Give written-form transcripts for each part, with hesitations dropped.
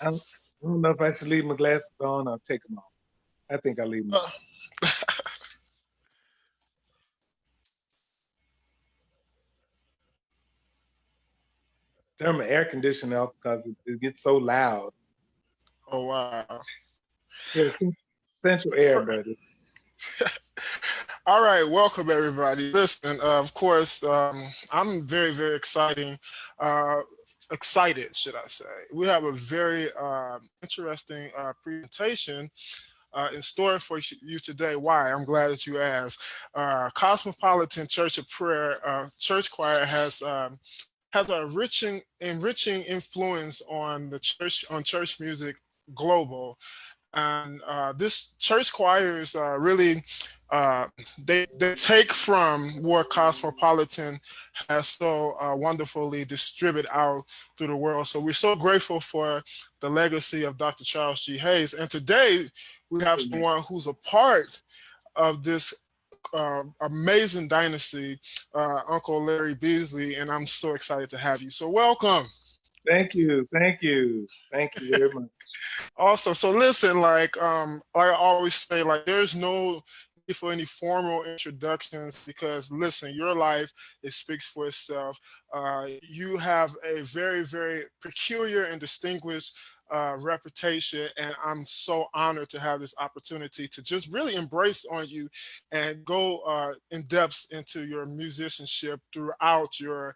I don't know if I should leave my glasses on or take them off. I think I'll leave them on. Uh, Turn my air conditioner off because it gets so loud. oh wow. Yeah, it's central air, but All right, welcome everybody. Listen, of course, I'm very excited, should I say. We have a very interesting presentation in store for you today. Why? I'm glad that you asked. Cosmopolitan Church of Prayer Church Choir has a enriching influence on the church on church music global, and this church choirs really uh, they take from what Cosmopolitan has so wonderfully distributed out through the world. So we're so grateful for the legacy of Dr. Charles G. Hayes. And today we have someone who's a part of this amazing dynasty, Uncle Larry Beasley, and I'm so excited to have you. So welcome. thank you, thank you, thank you very much. Also, so listen, like I always say, like there's no need for any formal introductions because listen, your life it speaks for itself. You have a very peculiar and distinguished reputation, and I'm so honored to have this opportunity to just really embrace on you and go in depth into your musicianship throughout your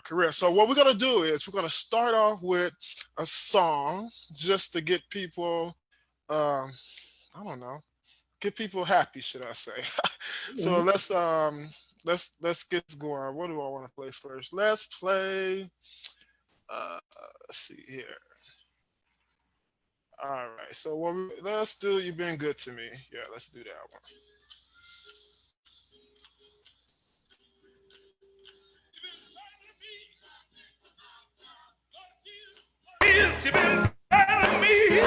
career. So what we're gonna do is we're gonna start off with a song just to get people, um, I don't know, get people happy, should I say? So let's get this going. What do I want to play first? Let's play. Let's see here. All right. So let's do. You've been good to me. Yeah, let's do that one. Yes, you've been better than me.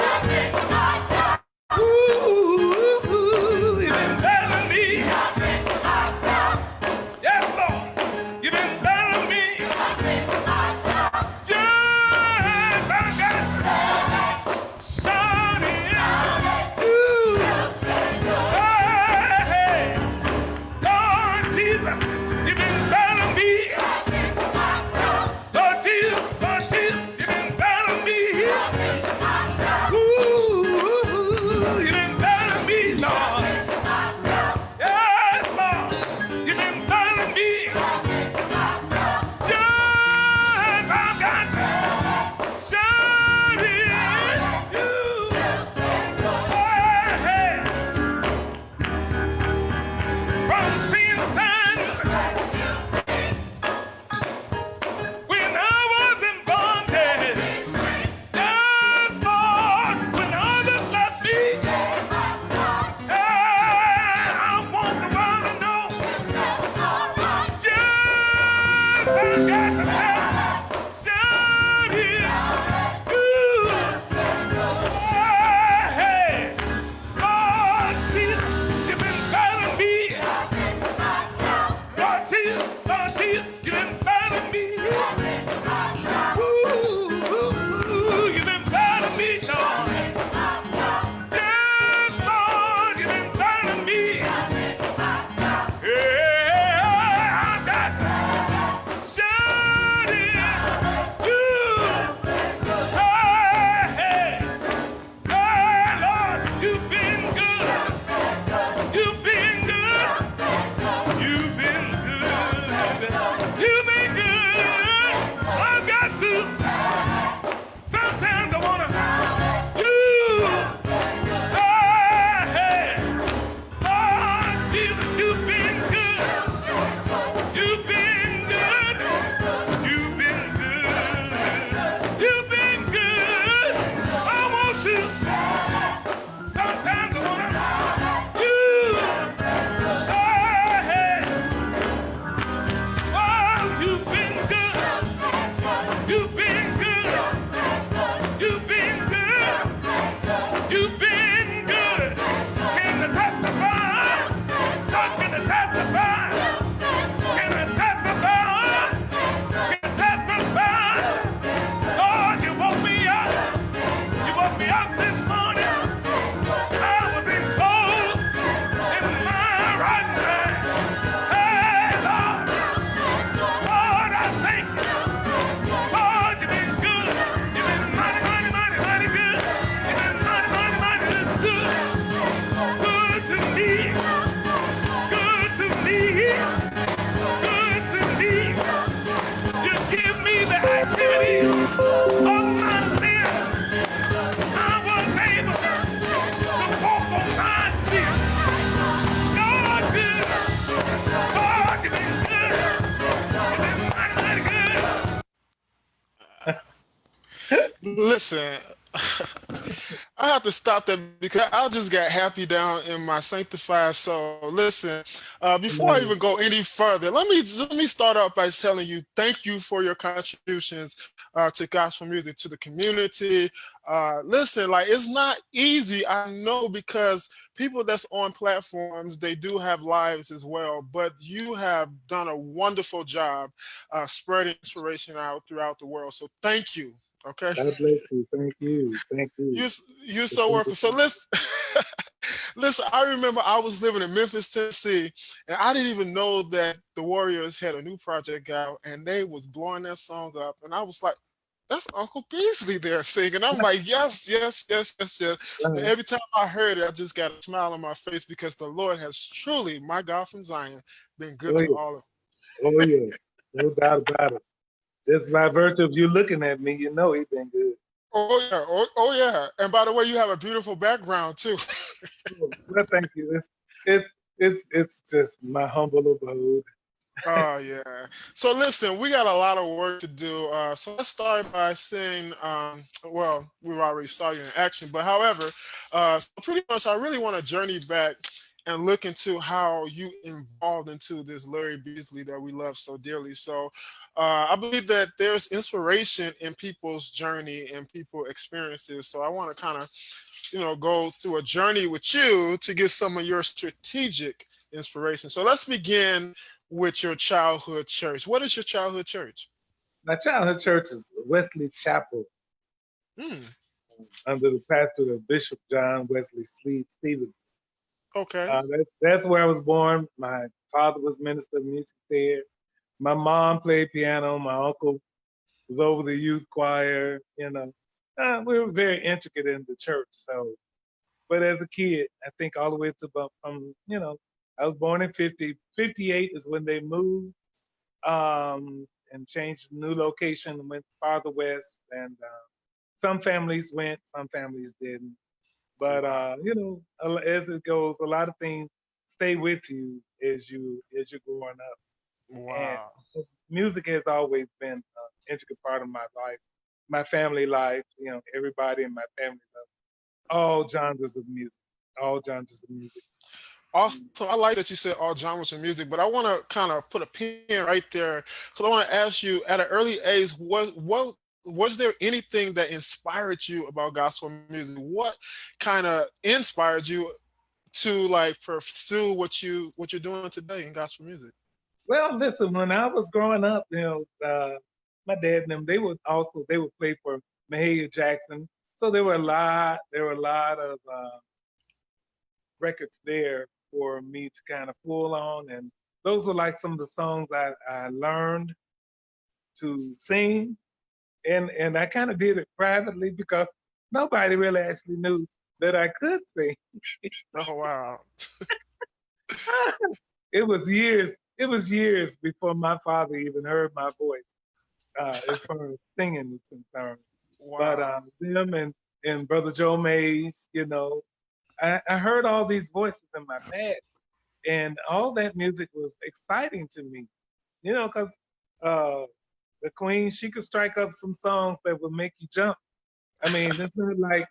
Ooh, you've been better than me. Yes, Lord, you've been better than me. Just I got sunny. Ooh, hey, Lord Jesus, you've been better than me. Lord Jesus, you've been better than me. Ooh, you've been better than me, Lord. Yes, Lord, you've been better than me. Just I've got shining you. Hey, from seeing signs when I was in bondage. Yes, Lord, when others left me. I want the world to know just I got to have shining you. Hey, Lord Jesus, you've been better than me. Lord Jesus, you've been better than me. Ooh, you've been better than me, Lord. Yes, Lord, you've been better than me. Yeah, I got shining you. Hey, hey, Lord, you've been good. You've been good. You've been good. You've been good. I've got to. Sometimes I wanna do. Hey, Lord Jesus, you've been good. You've been good. You've been good. You've been good. I want to. Sometimes I wanna do. Hey, oh, you've been good. You've been good. You've been good. You've been good. Can I testify? Church, can I testify? Can I testify? Can I testify? Lord, you woke me up Listen, I have to stop that because I just got happy down in my sanctified soul. Listen, before I Amen. even go any further, let me start off by telling you thank you for your contributions to gospel music to the community. Listen, like it's not easy, I know, because people that's on platforms they do have lives as well. But you have done a wonderful job spreading inspiration out throughout the world. So thank you. Okay. God bless you. Thank you. Thank you. You're It's so welcome. So wonderful. let's listen. I remember I was living in Memphis, Tennessee, and I didn't even know that the Warriors had a new project out, and they was blowing that song up, and I was like, "That's Uncle Beasley there singing." I'm like, "Yes, yes, yes, yes, yes." And Uh, every time I heard it, I just got a smile on my face because the Lord has truly, my God from Zion, been good oh to yeah. all of. Oh yeah. No doubt about it. Just by virtue of you looking at me, you know he been good. Oh yeah, oh yeah. And by the way, you have a beautiful background too. Well, thank you. It's it's just my humble abode. Oh yeah. So listen, we got a lot of work to do. So let's start by saying, well, we've already saw you in action, but however, so pretty much, I really want to journey back and look into how you involved into this Larry Beasley that we love so dearly. So I believe that there's inspiration in people's journey and people experiences. So I want to kind of, go through a journey with you to get some of your strategic inspiration. So let's begin with your childhood church. What is your childhood church? My childhood church is Wesley Chapel Hmm. under the pastor of Bishop John Wesley Stevens. Okay. That's where I was born. My father was minister of music there. My mom played piano. My uncle was over the youth choir. We were very intricate in the church. So, but as a kid, I think all the way to about I was born in 50. 58 is when they moved and changed the new location and went farther west. And some families went, some families didn't. But Wow. as it goes, a lot of things stay with you as you're growing up. And Wow. music has always been an integral part of my life, my family life. Everybody in my family loves all genres of music, all genres of music. Also, I like that you said all genres of music, but I want to kind of put a pin right there because I want to ask you at an early age, what was there anything that inspired you about gospel music? What kind of inspired you to like pursue what you're doing today in gospel music? Well, listen, when I was growing up, my dad and them, they would play for Mahalia Jackson. So there were a lot of records there for me to kind of pull on. And those were like some of the songs I learned to sing. And I kind of did it privately because nobody really actually knew that I could sing. Oh wow. It was years before my father even heard my voice, as far as singing is concerned. But Wow. them and Brother Joe Mays, I heard all these voices in my past, and all that music was exciting to me, because uh, the Queen, she could strike up some songs that would make you jump. I mean, it's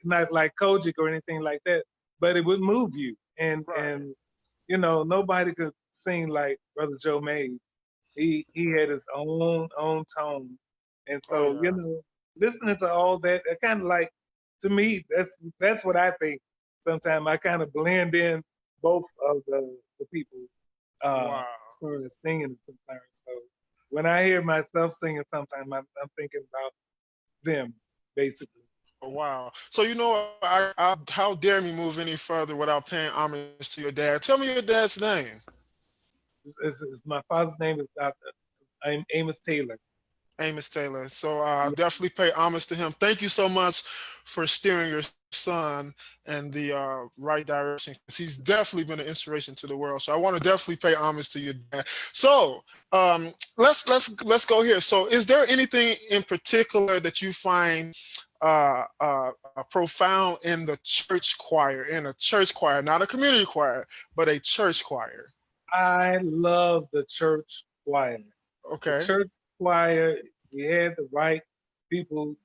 not like Kojic or anything like that, but it would move you. And Right. and nobody could sing like Brother Joe Mays. He had his own tone, and Oh so yeah. listening to all that, it kind of like, to me, that's what I think. Sometimes I kind of blend in both of the people, Wow. as far as singing is concerned. So when I hear myself singing, sometimes I'm thinking about them, basically. Wow. So how dare me move any further without paying homage to your dad? Tell me your dad's name. My father's name is Dr. I'm Amos Taylor. Amos Taylor. So definitely pay homage to him. Thank you so much for steering your son in the right direction because he's definitely been an inspiration to the world. So I want to definitely pay homage to your dad. So let's go here. So is there anything in particular that you find profound in the church choir, not a community choir, but a church choir? I love the church choir. The Okay. church choir, we had the right people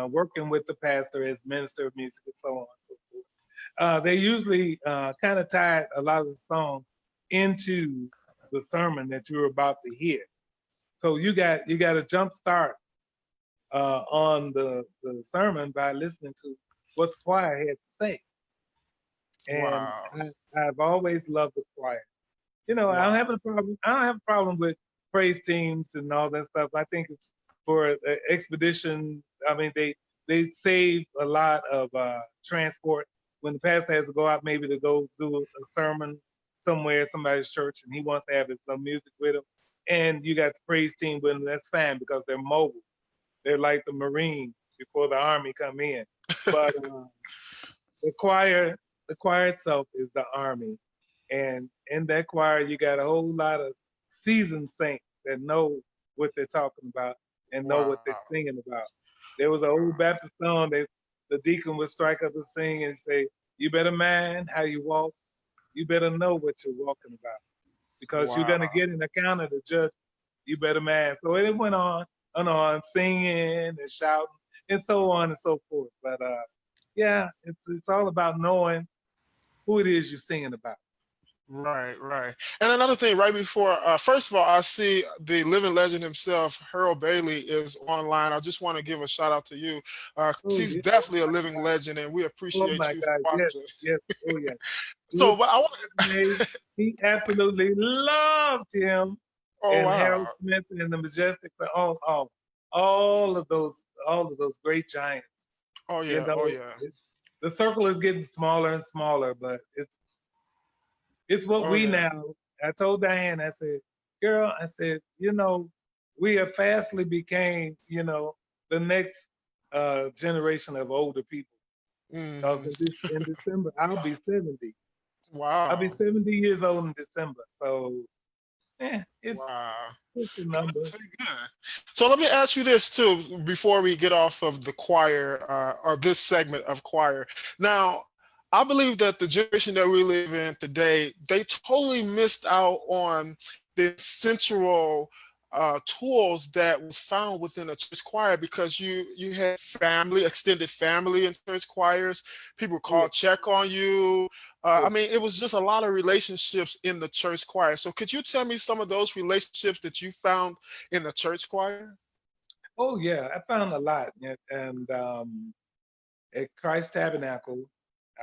working with the pastor as minister of music and so on and so forth. They usually kind of tied a lot of the songs into the sermon that you're about to hear. So you got a jump start on the sermon by listening to what the choir had to say. And Wow. I've always loved the choir. You know, I don't Wow. have a problem. I don't have a problem with praise teams and all that stuff. I think it's for expedition. I mean, they save a lot of transport when the pastor has to go out, maybe to go do a sermon somewhere, somebody's church, and he wants to have his some music with him. And you got the praise team with them. That's fine because they're mobile. They're like the Marines before the Army come in. But the choir, the choir itself is the Army, and in that choir you got a whole lot of seasoned saints that know what they're talking about and know Wow. what they're singing about. There was an old Baptist song that the deacon would strike up and sing and say, "You better mind how you walk. You better know what you're walking about because you're Wow. gonna get an account of the judge. You better mind." So it went on and on, singing and shouting and so on and so forth. But yeah, it's all about knowing who it is you're singing about. Right, right. And another thing, right before, first of all, I see the living legend himself, Harold Bailey, is online. I just want to give a shout out to you. 'Cause Oh he's yeah, definitely a living legend, and we oh appreciate my you for God, yes, watching. yes, oh yeah. So, Look, but I want he absolutely loved him oh, and Harold wow. Smith and the Majestic, all of those great giants. Oh, You yeah. Oh, know, yeah. the circle is getting smaller and smaller, but it's what Oh, we yeah. now. I told Diane, I said, girl, I said, you know, we have fastly became, you know, the next generation of older people. Because Hmm. in December, I'll be 70. I'll be Wow. 70 years old in December. So, it's Wow. just a number. That's pretty good. So let me ask you this too before we get off of the choir or this segment of choir. Now, I believe that the generation that we live in today, they totally missed out on the central tools that was found within a church choir because you had family, extended family in church choirs. People Oh, yeah. called check on you. I Oh, mean, it was just a lot of relationships in the church choir. So, could you tell me some of those relationships that you found in the church choir? oh, yeah. I found a lot. And at Christ Tabernacle,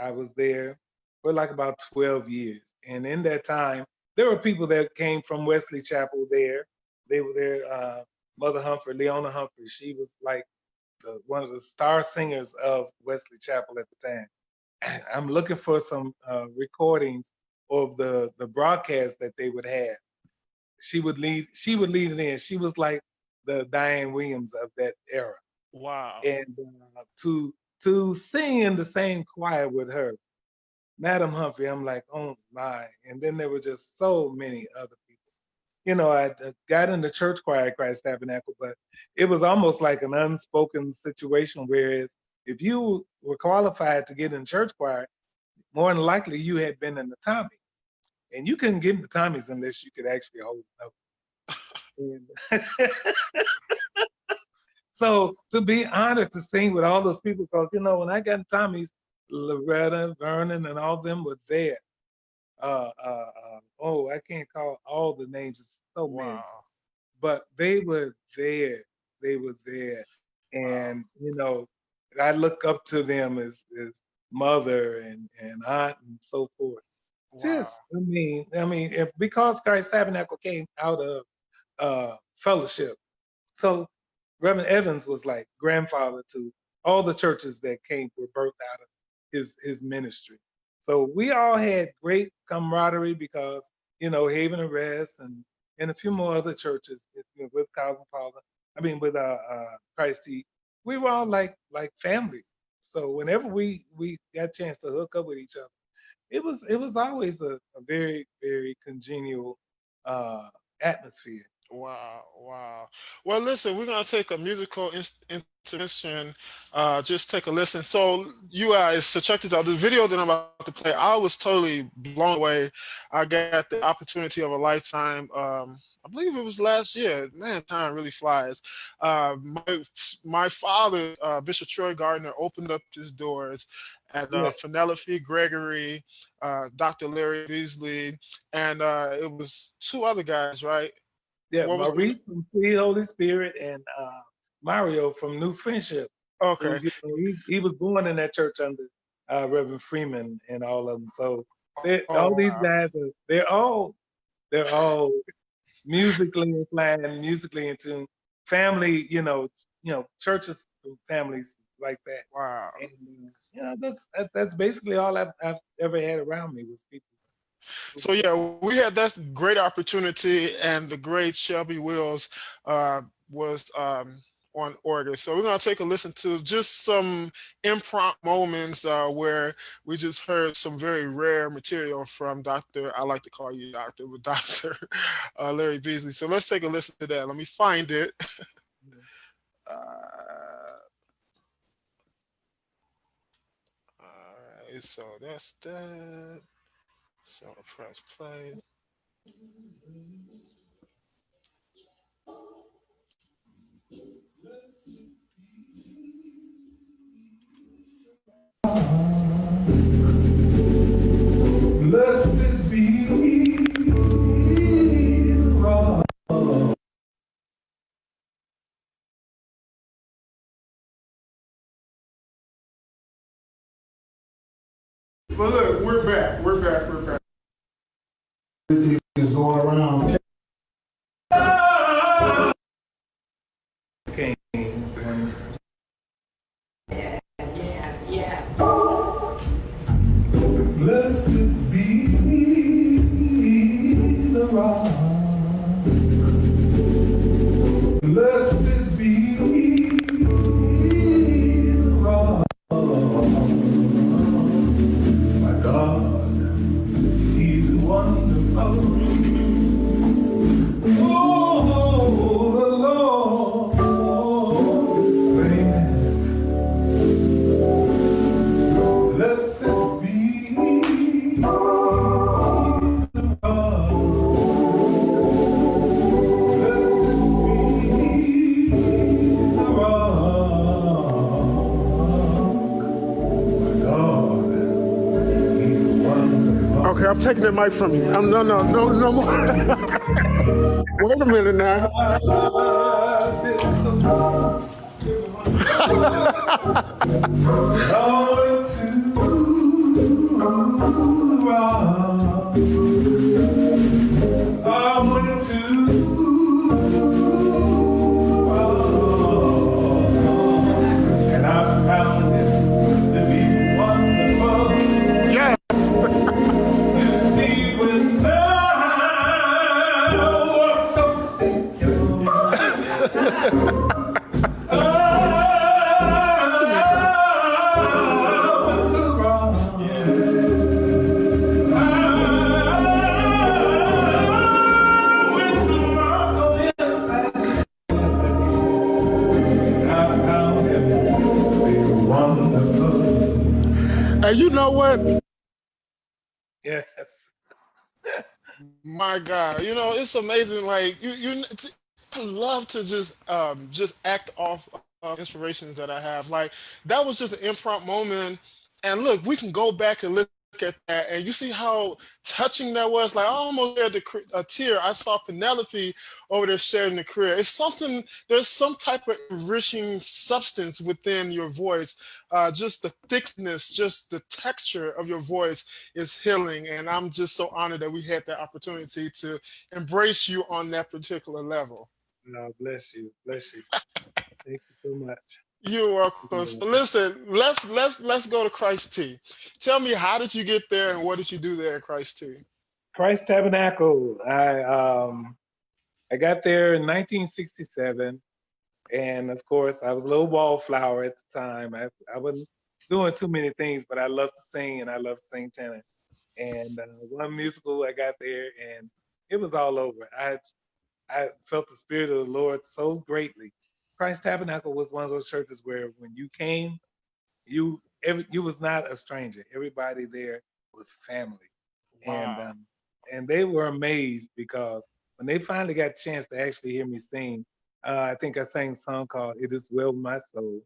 I was there for like about 12 years. And in that time, there were people that came from Wesley Chapel there. They were there. Mother Humphrey, Leona Humphrey, she was like one of the star singers of Wesley Chapel at the time. I'm looking for some recordings of the broadcast that they would have. She would lead. She would lead it in. She was like the Diane Williams of that era, Wow. and to sing in the same choir with her, Madam Humphrey. I'm like, oh my! And then there were just so many other people. You know, I got in the church choir at Christ Tabernacle, but it was almost like an unspoken situation. Whereas if you were qualified to get in church choir, more than likely you had been in the Tommy, and you couldn't get in the Tommies unless you could actually hold a note. And so to be honored to sing with all those people, because you know when I got in Tommy's, Loretta, Vernon, and all of them were there. Oh, I can't call all the names. It's so many, Wow. but they were there. They were there, Wow. and you know, I look up to them as mother and aunt and so forth. Wow. Just, if, because Christ Tabernacle came out of fellowship, so Reverend Evans was like grandfather to all the churches that came were birthed out of his ministry. So we all had great camaraderie because you know Haven and Rest and a few more other churches with Cosmopolitan. I mean with Christ T. We were all like family. So whenever we got a chance to hook up with each other, it was always a very very congenial uh, atmosphere. Wow. Wow. Well, listen, we're gonna take a musical intermission. Just take a listen. So, you guys, so check this out. The video that I'm about to play, I was totally blown away. I got the opportunity of a lifetime I believe it was last year. Man, time really flies. My father, Bishop Troy Gardner, opened up his doors, and Yes. Penelope Gregory, Dr. Larry Beasley, and it was two other guys, right? Yeah, What was the? Maurice from Sweet Holy Spirit and Mario from New Friendship, Okay. who's, he was born in that church under Reverend Freeman and all of them. So Oh all these wow. guys are they're all musically inclined, musically in tune, family, churches, families like that. Wow. And that's basically all I've ever had around me was people. So yeah, we had that great opportunity, and the great Shelby Wills was on organ. So we're gonna take a listen to just some impromptu moments where we just heard some very rare material from Dr. I like to call you Doctor, but Dr. Larry Beasley. So let's take a listen to that. Let me find it. Uh, all right, so that's that. So press play. Blessed be the rock. But look, we're back. We're back. We're back. Everything is going around. Came when Blessed be the rock. Blessed be the rock. My God, He's wonderful. Oh, the Lord reigneth. Blessed be the rock. Blessed be the rock. My God, He's wonderful. Okay, I'm taking the mic from you. No more. Wait a minute now. Lord, to the rock. I went to the rock, and I found it to be wonderful. Yes. You see, when I was so sick, I went to the rock. And you know what? yes. My God, it's amazing. Like I love to just act off inspirations that I have. Like that was just an impromptu moment. And look, we can go back and look at that, and you see how touching that was. Like I almost had a tear. I saw Penelope over there sharing the career. It's something. There's some type of enriching substance within your voice. Just the thickness, just the texture of your voice is healing, and I'm just so honored that we had that opportunity to embrace you on that particular level. No, bless you. Bless you. Thank you so much. You're welcome. So listen, let's go to Christ T. Tell me, how did you get there, and what did you do there at Christ T? Christ Tabernacle. I got there in 1967, and of course I was a little wallflower at the time. I wasn't doing too many things, but I love to sing and I love to sing tenor. And one musical I got there, and it was all over. I felt the spirit of the Lord so greatly. Christ Tabernacle was one of those churches where when you came, you was not a stranger. Everybody there was family, and Wow. and they were amazed because when they finally got a chance to actually hear me sing, I think I sang a song called "It Is Well With My Soul,"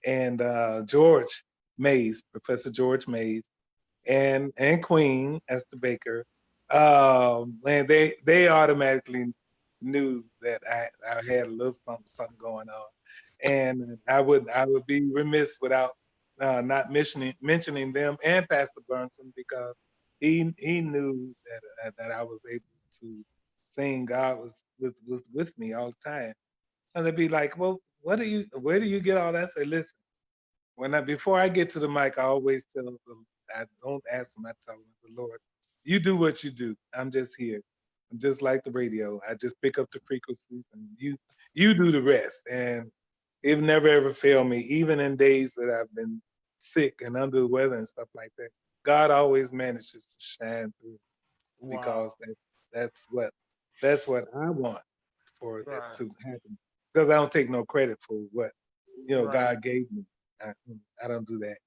and George Mays, Professor George Mays, and Queen Esther Baker, man, they automatically knew that I had a little something going on, and I would be remiss without not mentioning them and Pastor Burnson, because he knew that I was able to sing. God was with me all the time, and they'd be like, "Well, where do you get all that?" I say, "Listen, before I get to the mic, I always tell them, I don't ask them, I tell them, the Lord, you do what you do. I'm just here. I'm just like the radio. I just pick up the frequencies, and you do the rest." And it never ever failed me, even in days that I've been sick and under the weather and stuff like that. God always manages to shine through, Wow. because that's what I want for that Right. to happen. Because I don't take no credit for what Right. God gave me. I, I don't do that.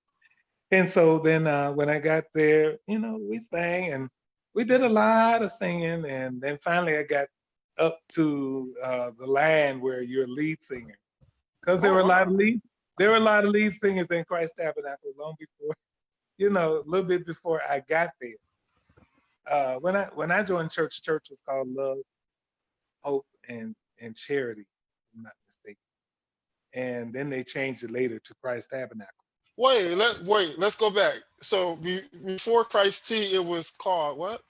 And so then when I got there, we sang and we did a lot of singing. And then finally I got up to the line where you're a lead singer. Because Oh wow. there were a lot of lead singers in Christ Tabernacle long before, a little bit before I got there. When I joined church was called Love, Hope, and Charity, if I'm not mistaken. And then they changed it later to Christ Tabernacle. Let's go back. So before Christ T, it was called what?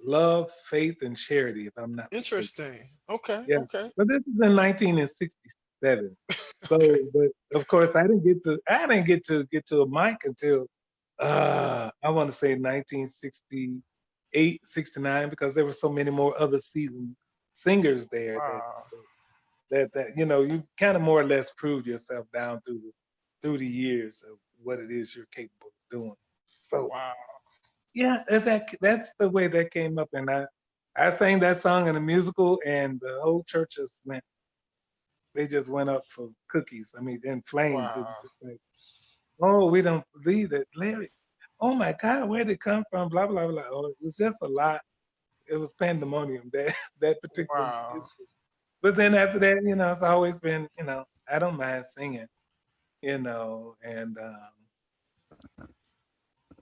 Love, Faith, and Charity, if I'm not mistaken. Interesting. Okay. Yeah, Okay. but this is in 1967. Okay. So, but of course, I didn't get to a mic until I want to say 1968, 69, because there were so many more other seasoned singers there Wow. that you kind of more or less proved yourself down through the years of what it is you're capable of doing. So Wow. yeah, that's the way that came up, and I sang that song in a musical, and the whole church they just went up for cookies. I mean, in flames. It was Wow. just like, oh, we don't believe it, Larry. Oh my God, where did it come from? Blah blah blah. Oh, it was just a lot. It was pandemonium that that particular Wow. musical. But then after that, it's always been, I don't mind singing, and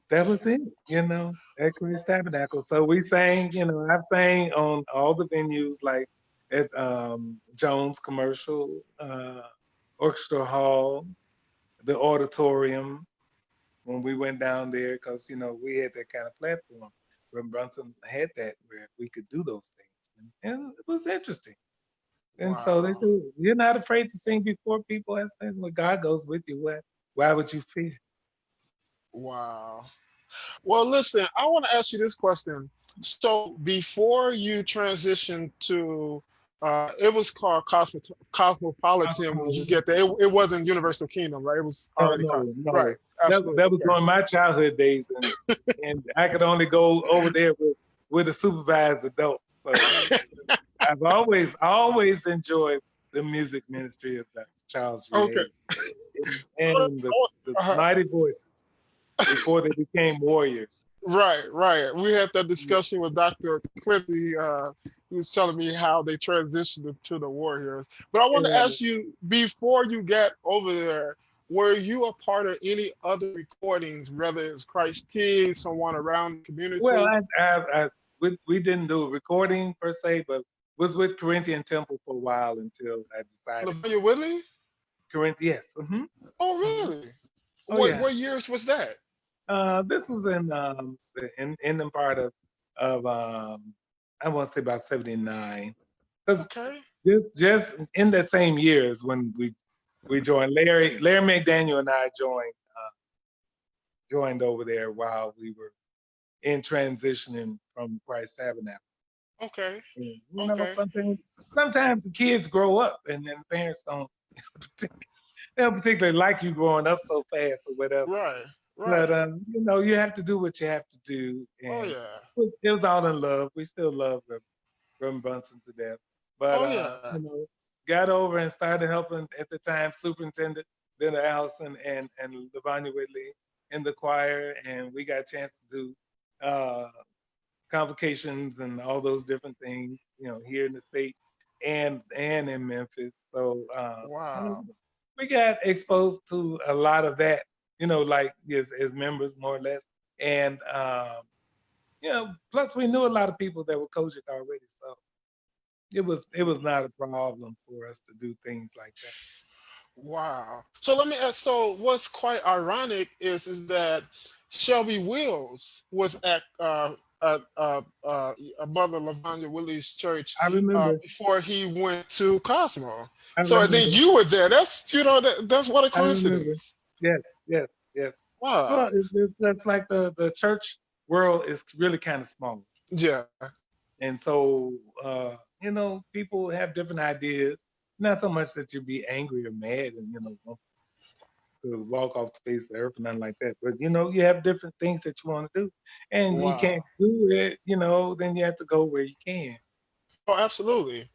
that was it, at Christ Tabernacle. So we sang, I've sang on all the venues, like at Jones Commercial, Orchestra Hall, the auditorium, when we went down there, because, we had that kind of platform. When Brunson had that, where we could do those things. And it was interesting. And so they Wow. said, "You're not afraid to sing before people." I said, "Well, God goes with you. Why would you fear?" Wow. Well, listen, I want to ask you this question. So before you transitioned to, it was called Cosmopolitan. When you get there, it wasn't Universal Kingdom, right? It was No, already no, right. no. Absolutely. That was Okay. during my childhood days, and I could only go over there with a supervised adult. So I've always enjoyed the music ministry of Dr. Charles G. Okay. Hayes and the Uh-huh. mighty voices before they became warriors. Right, right. We had that discussion with Dr. Quincy. He was telling me how they transitioned to the Warriors. But I want to And, ask you, before you got over there, were you a part of any other recordings, whether it's Christ King, someone around the well, community? we didn't do a recording per se, but was with Corinthian Temple for a while until I decided. LaVanya Whitley? Corinthian, yes. Oh, Hmm. really? Oh What yeah. what years was that? This was in the part of I want to say about 79, because Okay. just in that same year is when we joined. Larry McDaniel and I joined over there while we were in transitioning from Christ Tabernacle. Okay. And, Okay. sometimes the kids grow up, and then parents they don't particularly like you growing up so fast or whatever. Right. But Right. you have to do what you have to do, Oh and yeah. it was all in love. We still love Reverend Brunson to death, but Oh yeah. got over and started helping at the time Superintendent Linda Allison and Lavanya Whitley in the choir, and we got a chance to do uh, convocations and all those different things, here in the state and in Memphis. So Wow. we got exposed to a lot of that, like as members more or less. And plus we knew a lot of people that were coaching already. So it was not a problem for us to do things like that. Wow. So let me ask, so what's quite ironic is that Shelby Wills was at Mother Lavanya Willie's church I remember. before he went to Cosmo. I So and then remember. you were there. That's that's what a I remember. coincidence. Yes, yes, yes. Wow. Well, that's like the church world is really kind of small. Yeah. And so, people have different ideas. Not so much that you be angry or mad and, want to walk off the face of the earth or nothing like that. But, you have different things that you want to do. And you Wow. can't do it, then you have to go where you can. Oh, absolutely.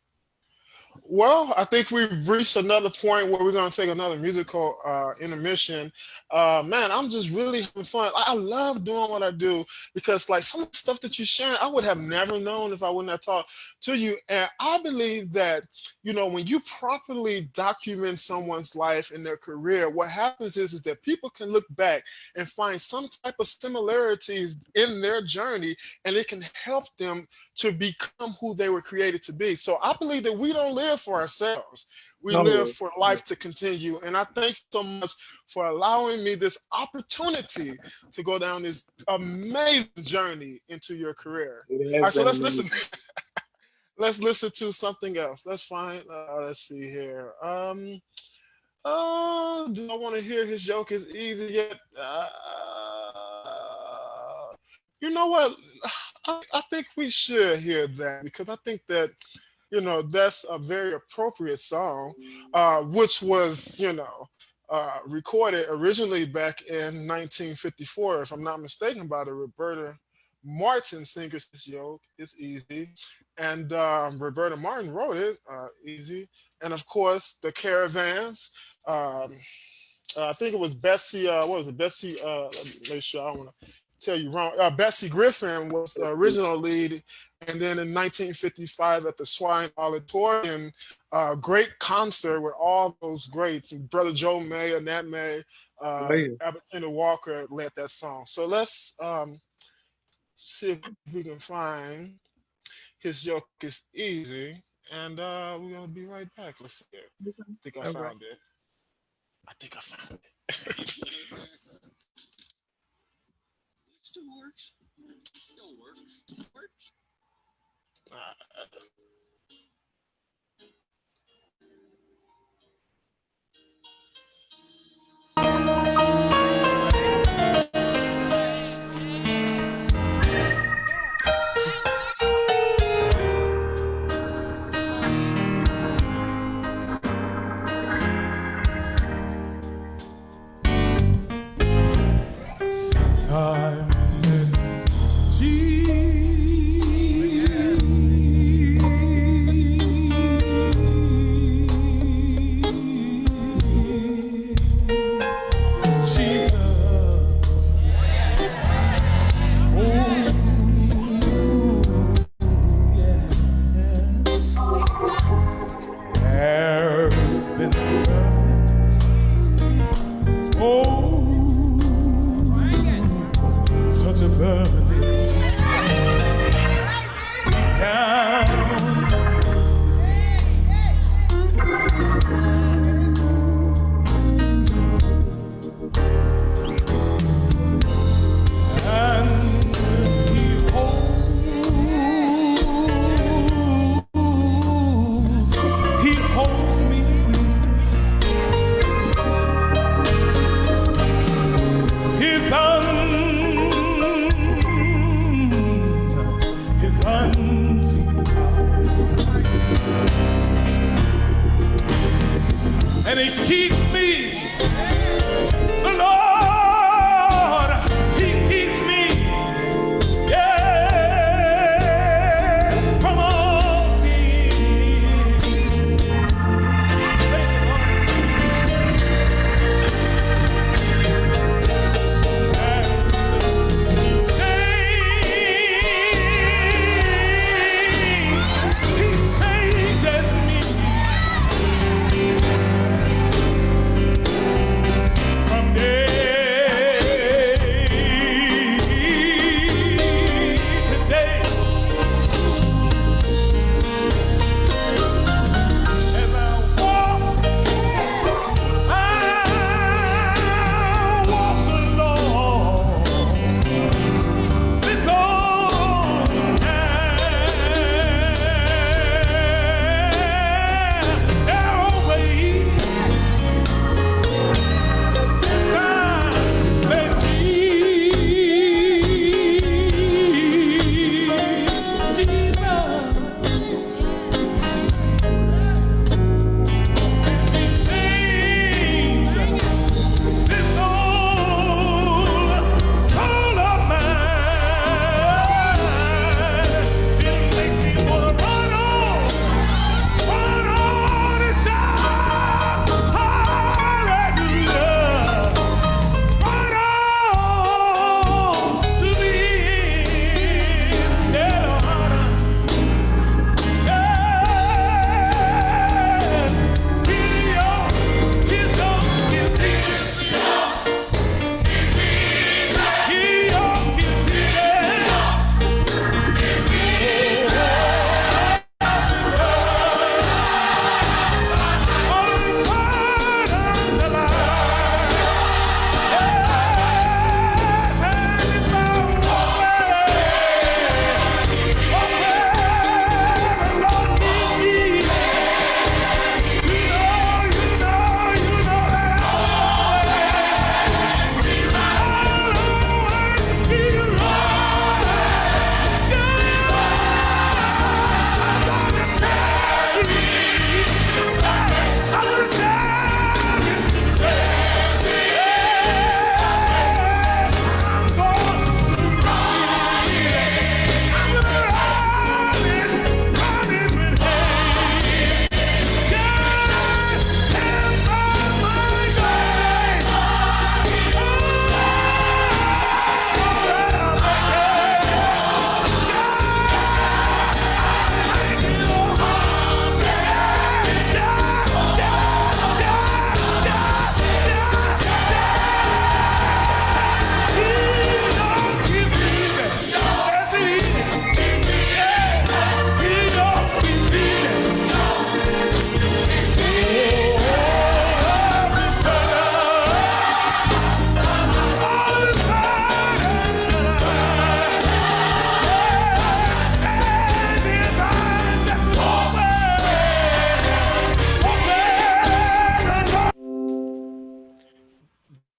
Well, I think we've reached another point where we're going to take another musical intermission. Man, I'm just really having fun. I love doing what I do because, like, some of the stuff that you're sharing, I would have never known if I wouldn't have talked to you. And I believe that, when you properly document someone's life and their career, what happens is that people can look back and find some type of similarities in their journey, and it can help them to become who they were created to be. So I believe that we don't live for ourselves. We No. live for life to continue. And I thank you so much for allowing me this opportunity to go down this amazing journey into your carear. All right, so let's listen. Let's listen to something else. Let's find, let's see here. Do I want to hear his joke is easy yet? You know what? I think we should hear that because I think that, that's a very appropriate song, which was, recorded originally back in 1954, if I'm not mistaken, by the Roberta Martin singers. This joke is easy. And Roberta Martin wrote it, easy. And of course, the Caravans. I think it was Betsy, what was it? Betsy, let me make sure I don't want to tell you wrong. Betsy Griffin was the original lead. And then in 1955 at the Swine Auditorium, great concert with all those greats. Brother Joe May, Annette May, Albertina Walker led that song. So let's see if we can find his joke is easy. And we're going to be right back. Let's see here. I think I found it. I think I found it. Still works. Still works. Works.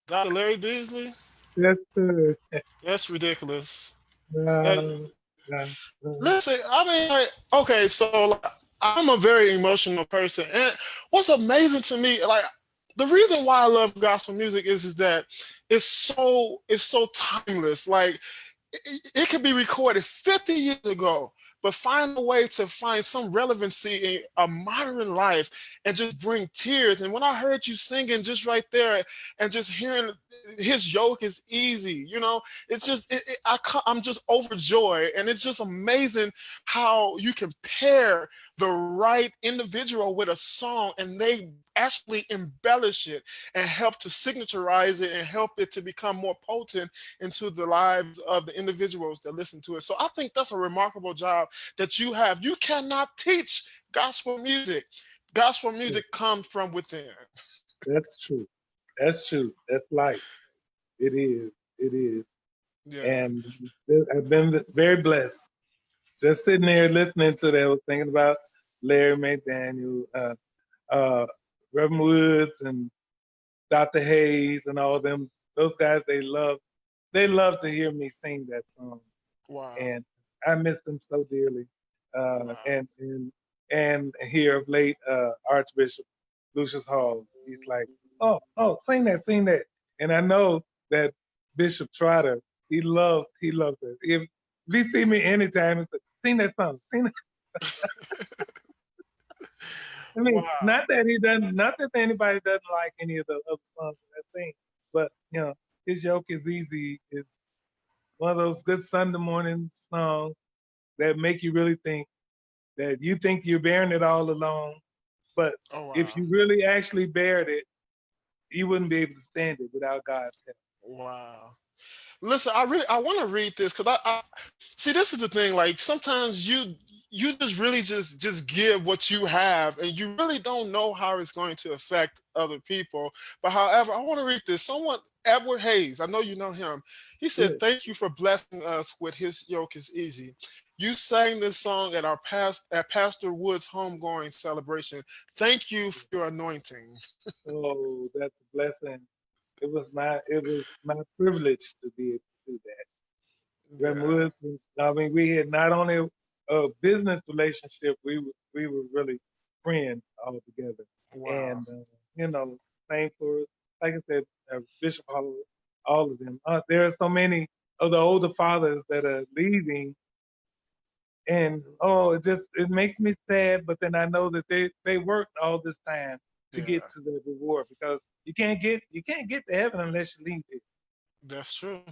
Dr. Larry Beasley? That's good. That's ridiculous. That, Uh, uh, uh, listen, I mean, like, okay, so like, I'm a very emotional person, and what's amazing to me, like, the reason why I love gospel music is that it's so timeless. Like, it could be recorded 50 years ago, but find a way to find some relevancy in a modern life and just bring tears. And when I heard you singing just right there and just hearing his yoke is easy, it's just, I'm just overjoyed. And it's just amazing how you can pair the right individual with a song and they actually embellish it and help to signaturize it and help it to become more potent into the lives of the individuals that listen to it. So I think that's a remarkable job that you have. You cannot teach gospel music. Gospel yeah, music comes from within. that's true. That's true. That's life. It is. It is. Yeah. And I've been very blessed. Just sitting there listening to that, I was thinking about Larry McDaniel, uh, Reverend Woods, and Dr. Hayes, and all them. Those guys, they love. They love to hear me sing that song, Wow. and I miss them so dearly. Wow. And here of late, Archbishop Lucius Hall, he's like, oh, sing that, and I know that Bishop Trotter, he loves it. If he see me anytime, he says, sing that song, sing that. I mean, Wow. not that anybody doesn't like any of the other songs that I sing, but his yoke is easy. It's one of those good Sunday morning songs that make you really think that you think you're bearing it all alone, but Oh, if wow. you really actually bared it, you wouldn't be able to stand it without God's help. Wow. Listen, I want to read this because I see, this is the thing. Like, sometimes you just really just give what you have, and you really don't know how it's going to affect other people. But however, I want to read this. Someone, Edward Hayes, I know you know him. He said, Good. "Thank you for blessing us with His yoke is easy." You sang this song at Pastor Wood's homegoing celebration. Thank you for your anointing. Oh, that's a blessing. It was my privilege to be able to do that. Reverend Yeah. Woods, I mean, we had not only a business relationship, we were really friends all together. Wow. And same for, like I said, Bishop Hollow, all of them. There are so many of the older fathers that are leaving, and it makes me sad. But then I know that they worked all this time to get Yeah. to the reward, because you can't get to heaven unless you leave it. That's true.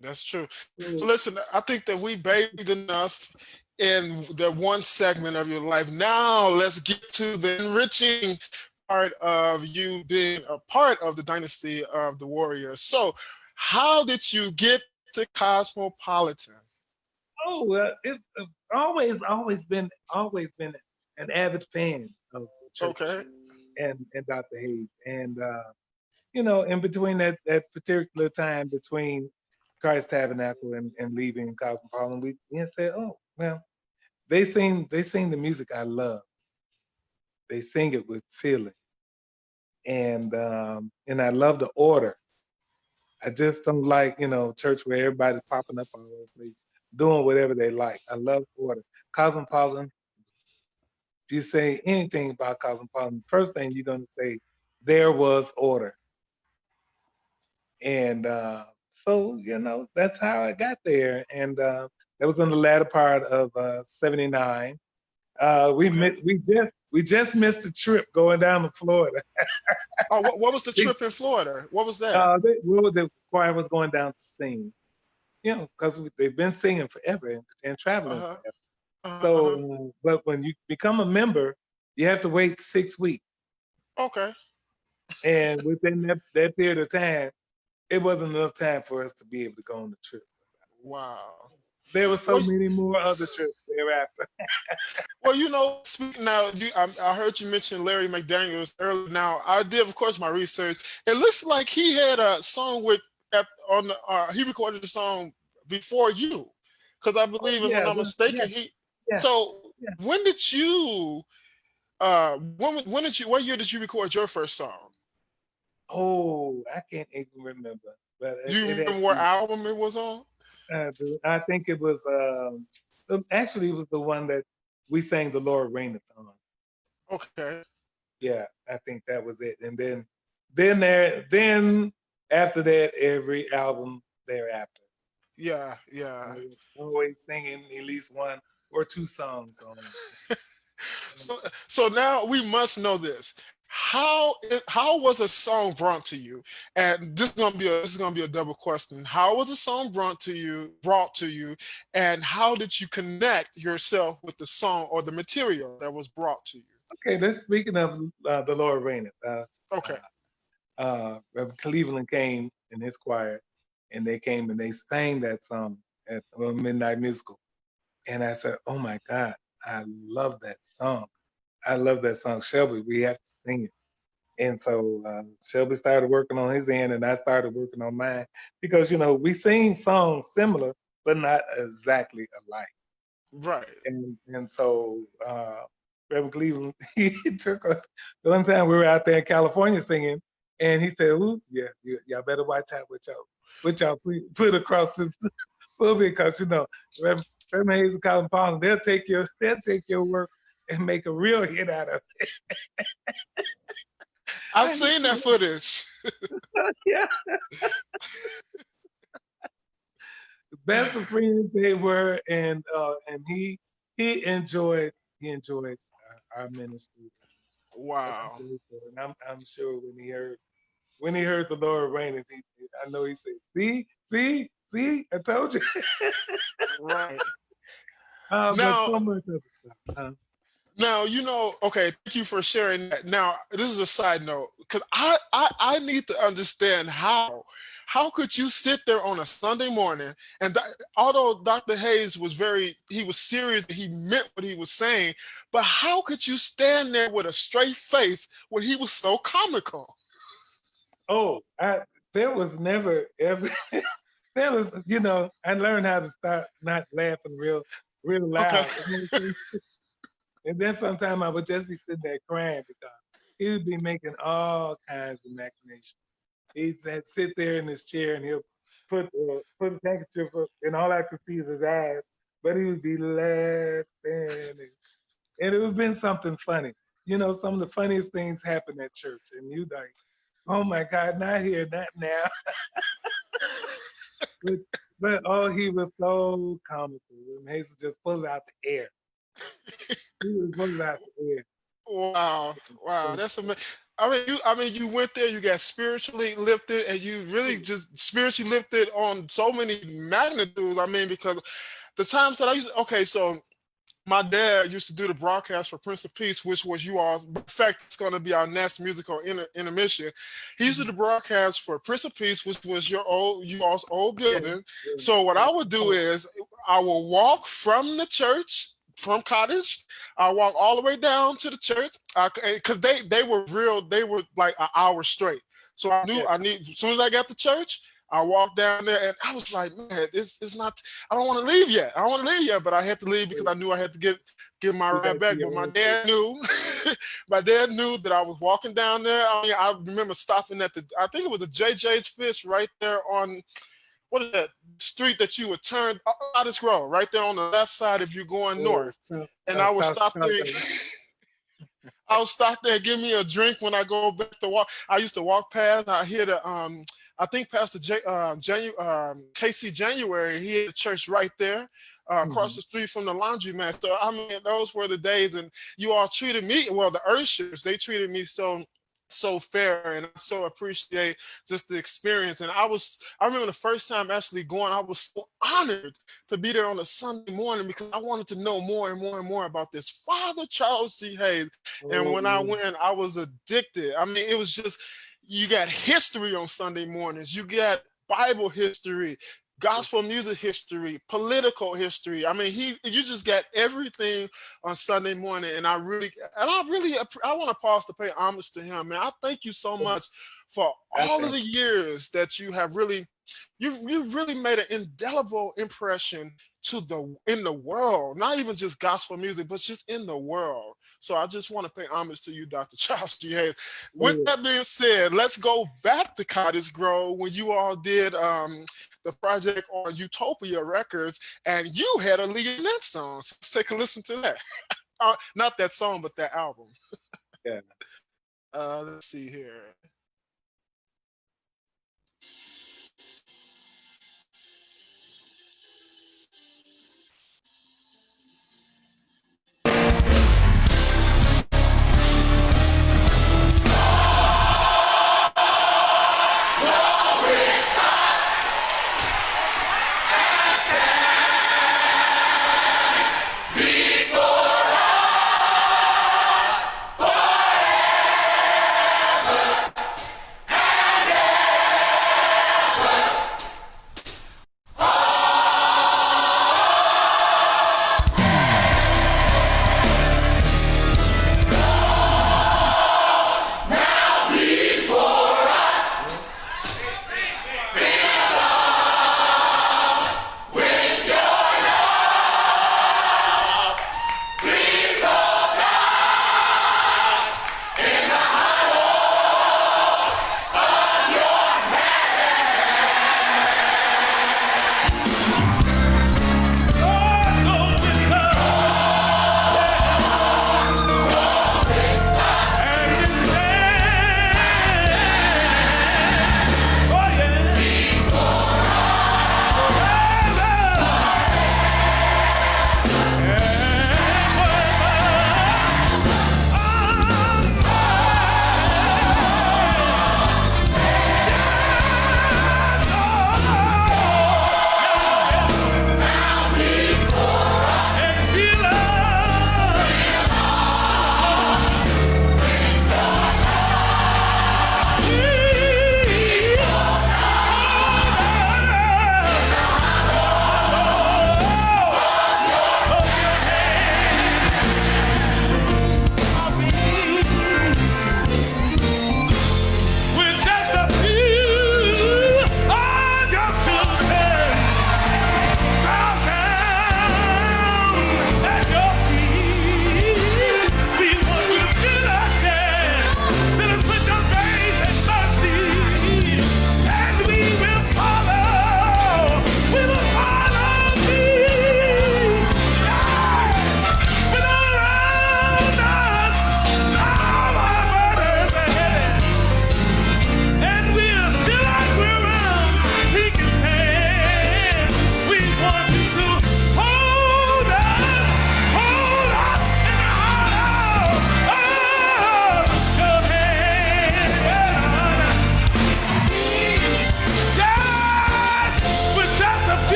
That's true. So So, listen, I think that we bathed enough in the one segment of your life. Now let's get to the enriching part of you being a part of the dynasty of the Warriors. So, how did you get to Cosmopolitan? oh well, it's always been an avid fan of the church Okay. and Dr. Hayes, and in between that particular time between Christ Tabernacle and leaving Cosmopolitan, we said, oh well, they sing the music I love. They sing it with feeling, and I love the order. I just don't like church where everybody's popping up all over the place, doing whatever they like. I love order. Cosmopolitan, if you say anything about Cosmopolitan, first thing you're going to say, there was order. And so that's how I got there. And that was in the latter part of '79. We Okay. we just missed the trip going down to Florida. Oh, what was the They, trip in Florida? What was that? the choir was going down to sing, because they've been singing forever and Uh traveling huh. forever. Uh huh. So, but when you become a member, you have to wait 6 weeks. Okay. And within that period of time, it wasn't enough time for us to be able to go on the trip. Wow. There were so Well, many more other trips thereafter. Well, speaking now, I heard you mention Larry McDaniels earlier. Now, I did, of course, my research. It looks like he had a song he recorded the song before you, because I Oh believe, if I'm yeah, not well, mistaken, yeah, he. yeah, So yeah. when did you? When did you? What year did you record your first song? Oh, I can't even remember, but Do you it had remember to what be. album it was on? I think it was. Actually, it was the one that we sang "The Lord Reigneth" on. Okay. Yeah, I think that was it. And then after that, every album thereafter, Yeah, yeah. I was always singing at least one or two songs on. So, so now we must know this. How was a song brought to you? And this is gonna be a double question. How was a song brought to you, and how did you connect yourself with the song or the material that was brought to you? Okay, let's speaking of "The Lord Reigneth." Okay. Reverend Cleveland came in his choir, and they came and they sang that song at a midnight musical. And I said, "Oh my God, I love that song. I love that song, Shelby. We have to sing it." And so Shelby started working on his end, and I started working on mine because we sing songs similar, but not exactly alike. Right. And so Reverend Cleveland, he took us. The one time we were out there in California singing, and he said, "Ooh, yeah, y'all better watch out what y'all put across this pulpit, because Reverend Hayes and Colin Palmer, they'll take your works and make a real hit out of it." I've seen that footage. Yeah, best of friends they were, and he enjoyed our ministry. And I'm Wow. grateful, and I'm sure when he heard the Lord reign, I know he said, "See, I told you." Right. But Now, so much of it. Now, okay, thank you for sharing that. Now, this is a side note because I need to understand how could you sit there on a Sunday morning and although Dr. Hayes he was serious and he meant what he was saying, but how could you stand there with a straight face when he was so comical? Oh, there was never ever there was I learned how to start not laughing real Okay. loud. And then sometimes I would just be sitting there crying because he would be making all kinds of machinations. He'd sit there in his chair and he'll put his handkerchief up, and all I could see is his eyes, but he would be laughing, and it would have been something funny. Some of the funniest things happen at church, and you like, "Oh my God, not here, not now." but, but he was so comical. And Hazel just pulled it out the air. He was pulling it out the air. Wow, wow, that's amazing. I mean, you went there, you got spiritually lifted, and you really just spiritually lifted on so many magnitudes. I mean, because the times that okay, so my dad used to do the broadcast for Prince of Peace, which was you all. In fact, it's going to be our next musical intermission. He used to do the broadcast for Prince of Peace, which was you all's old Yeah, building. yeah, So what yeah. I would do is I will walk from the church, from Cottage. I walk all the way down to the church because they were like an hour straight. So I knew Yeah, I need as soon as I got to church. I walked down there and I was like, man, it's not. I don't want to leave yet. I don't want to leave yet, but I had to leave because yeah. I knew I had to get my You got ride to see back. your But my own face. dad knew, my dad knew that I was walking down there. I mean, I remember stopping at I think it was the JJ's Fish right there on what is that street that you would turn out this road right there on the left side if you're going Oh, north. And I would stop South there. Carolina. I would stop there, give me a drink when I go back to walk. I used to walk past. I hear I think Pastor Casey January. He had a church right there, across Mhm. the street from the laundromat. So I mean, those were the days, and you all treated me well. The Urshers, they treated me so fair, and I so appreciate just the experience. And I remember the first time actually going, I was so honored to be there on a Sunday morning because I wanted to know more and more and more about this Father Charles G. Hayes. And Oh, when I yeah. went, I was addicted. I mean, it was just, you got history on Sunday mornings, you got Bible history, gospel music history, political history. I mean, you just got everything on Sunday morning. And I really, I want to pause to pay homage to him, man. I thank you so much for all of Okay. the years that you have really, you've really made an indelible impression to the in the world, not even just gospel music, but just in the world. So I just want to pay homage to you, Dr. Charles G. Hayes. With Oh, that being said, let's go back to Cottage Grove when you all did the project on Utopia Records, and you had a Leonette song. So let's take a listen to that. Not that song, but that album. yeah. Let's see here.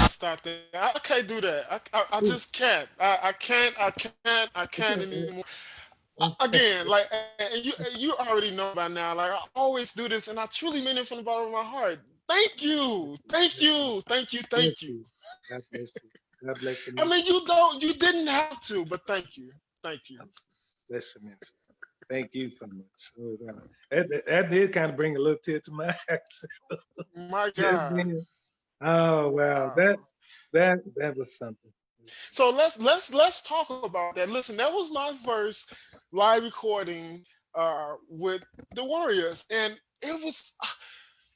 Stop that. I can't do that. I just can't. I can't. I can't. I can't anymore. Again, like, and you already know by now. Like, I always do this, and I truly mean it from the bottom of my heart. Thank you. Thank you. Thank you. Bless Thank you. you. God bless you. God bless you, I minister. mean, you didn't have to, but thank you. Thank you. Bless you, minister. Thank you so much. Oh, wow. That did kind of bring a little tear to my eyes. My Just God. then. Oh wow, Wow. that was something. So let's talk about that. Listen, that was my first live recording with the Warriors, and it was.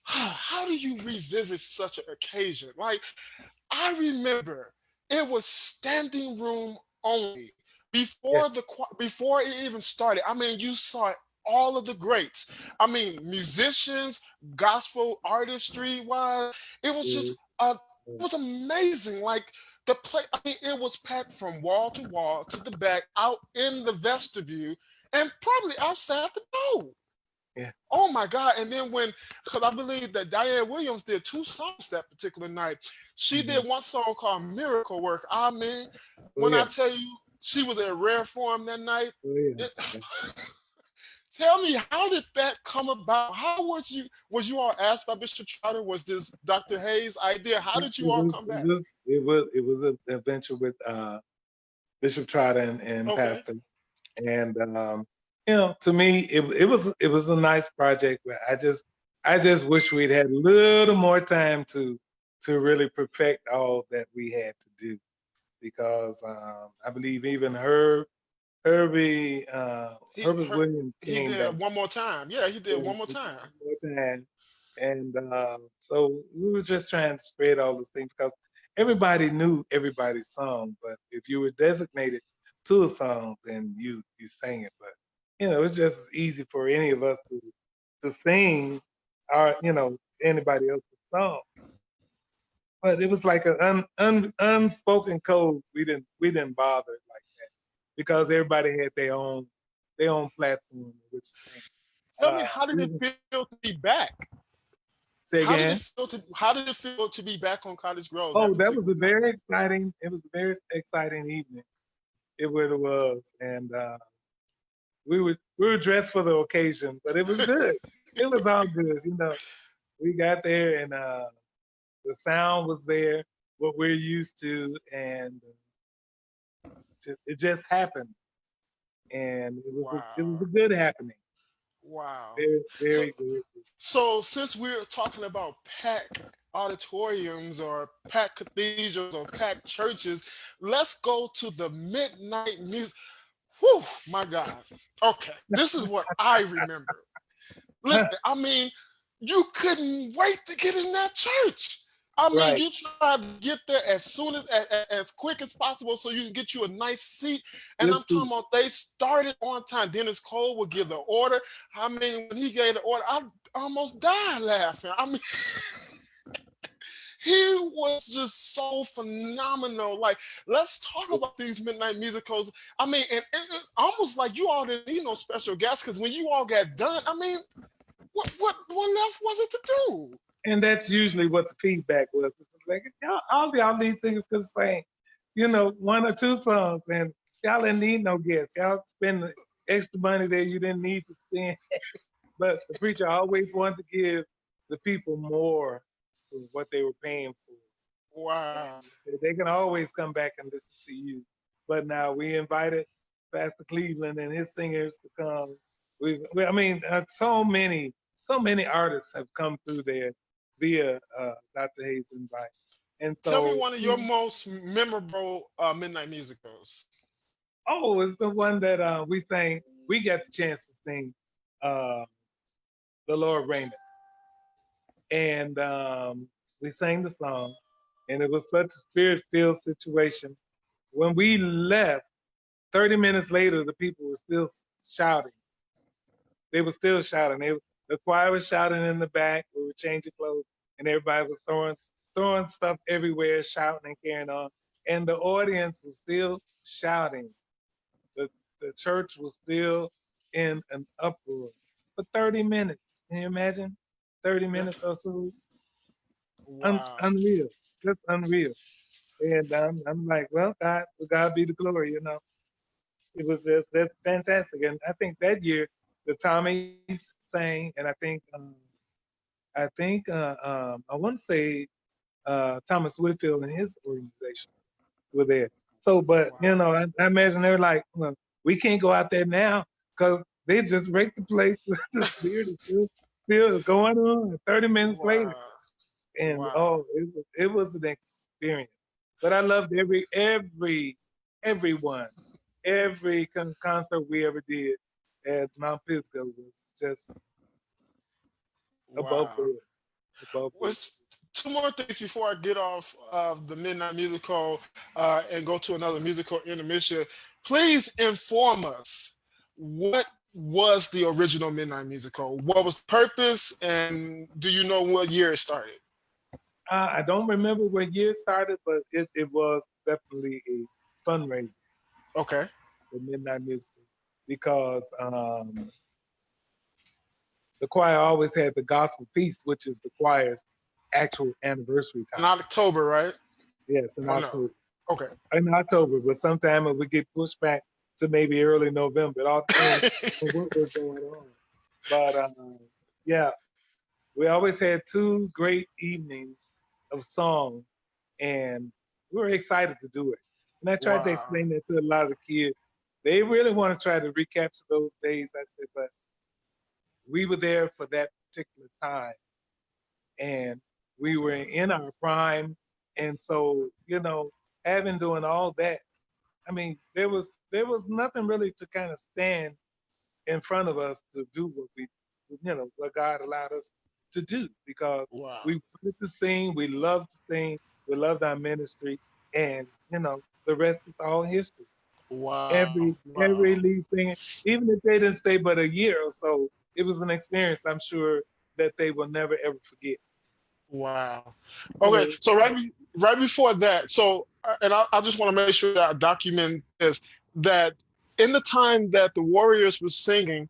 How do you revisit such an occasion? Like, I remember it was standing room only. before before it even started. I mean, you saw all of the greats. I mean, musicians, gospel artistry wise, it was just it was amazing. Like the play, I mean, it was packed from wall to wall to the back, out in the vestibule, and probably outside the door. Yeah. Oh my God. And then because I believe that Diane Williams did 2 songs that particular night. She did one song called Miracle Work. I mean, Oh, when I yeah. tell you she was in rare form that night, Oh, yeah. it- tell me, how did that come about? How was you all asked by Bishop Trotter? Was this Dr. Hayes' idea? How did you all come back? It was an adventure with Bishop Trotter and Okay. Pastor. And to me, it was a nice project, but I just wish we'd had a little more time to really perfect all that we had to do, because I believe even Herbie He Herbert her, Williams he came did back it one more time. Yeah, he did one more one time. more time. And so we were just trying to spread all those things, because everybody knew everybody's song, but if you were designated to a song, then you sang it. But it's just as easy for any of us to sing our anybody else's song. But it was like an unspoken code. We didn't bother like that, because everybody had their own platform in which to sing. Tell me, how did it Even feel to be back? say again. How did it feel to be back on Cottage Grove that Oh, that was particular a night? very exciting. It was a very exciting evening. It really was, and we were dressed for the occasion, but it was good. It was all good. We got there, and the sound was there, what we're used to, and it just happened, and it was a Wow. good happening. Wow. Very, So very good. so since we're talking about packed auditoriums or packed cathedrals or packed churches, let's go to the midnight music. Whew, my God. Okay, this is what I remember. Listen, I mean, you couldn't wait to get in that church. I mean, Right. you tried to get there as soon as quick as possible so you can get you a nice seat. And Good I'm talking seat. about they started on time. Dennis Cole would give the order. I mean, when he gave the order, I almost died laughing. I mean, he was just so phenomenal. Like, let's talk about these midnight musicals. I mean, and it's almost like you all didn't need no special guests, because when you all got done, I mean, what left was it to do? And that's usually what the feedback was. It's like, all y'all lead singers could sing, one or two songs, and y'all didn't need no guests. Y'all spend the extra money there you didn't need to spend. But the preacher always wanted to give the people more for what they were paying for. Wow. And they can always come back and listen to you. But now we invited Pastor Cleveland and his singers to come. I mean, so many artists have come through there via Dr. Hayes' invite. And Tell me so, one of your most memorable midnight musicals. oh, it's the one that we sang. We got the chance to sing, uh, "The Lord Reigneth," and we sang the song, and it was such a spirit-filled situation. When we left, 30 minutes later, the people were still shouting. They were still shouting. The choir was shouting in the back. We were changing clothes, and everybody was throwing stuff everywhere, shouting and carrying on. And the audience was still shouting. The the church was still in an uproar for 30 minutes. Can you imagine? 30 Yeah. minutes or so. Wow. Unreal, just unreal. And I'm like, well, God, to God be the glory. It was just that's fantastic. And I think that year the Tommies sang, and I want to say Thomas Whitfield and his organization were there. So, but Wow. I imagine they're like, well, we can't go out there now because they just wrecked the place. The spirit is still going on 30 minutes later. Wow. And Wow. oh, it was an experience. But I loved everyone, every concert we ever did at Mount Pisgah was just above Wow. board, above board. What's two more things before I get off of the midnight musical and go to another musical intermission. please inform us, what was the original Midnight Musical? What was the purpose, and do you know what year it started? I don't remember what year it started, but it was definitely a fundraiser Okay. for Midnight Musical because the choir always had the gospel feast, which is the choir's actual anniversary In time. October, right? Yes, in Oh, no. October. Okay. In October, but sometime it would get pushed back to maybe early November. It all depends on what was going on. But yeah, we always had 2 great evenings of song, and we were excited to do it. And I tried to Wow. explain that to a lot of the kids. They really want to try to recapture those days. I said, but we were there for that particular time, and we were in our prime. And so, having doing all that, I mean, there was nothing really to kind of stand in front of us to do what God allowed us to do, because Wow. we wanted to sing, we loved to sing, we loved our ministry, and the rest is all history. Wow. Every Wow. lead singer, even if they didn't stay but a year or so, it was an experience I'm sure that they will never ever forget. Wow. Okay, So so right before that, so and I just want to make sure that I document this, that in the time that the Warriors was singing,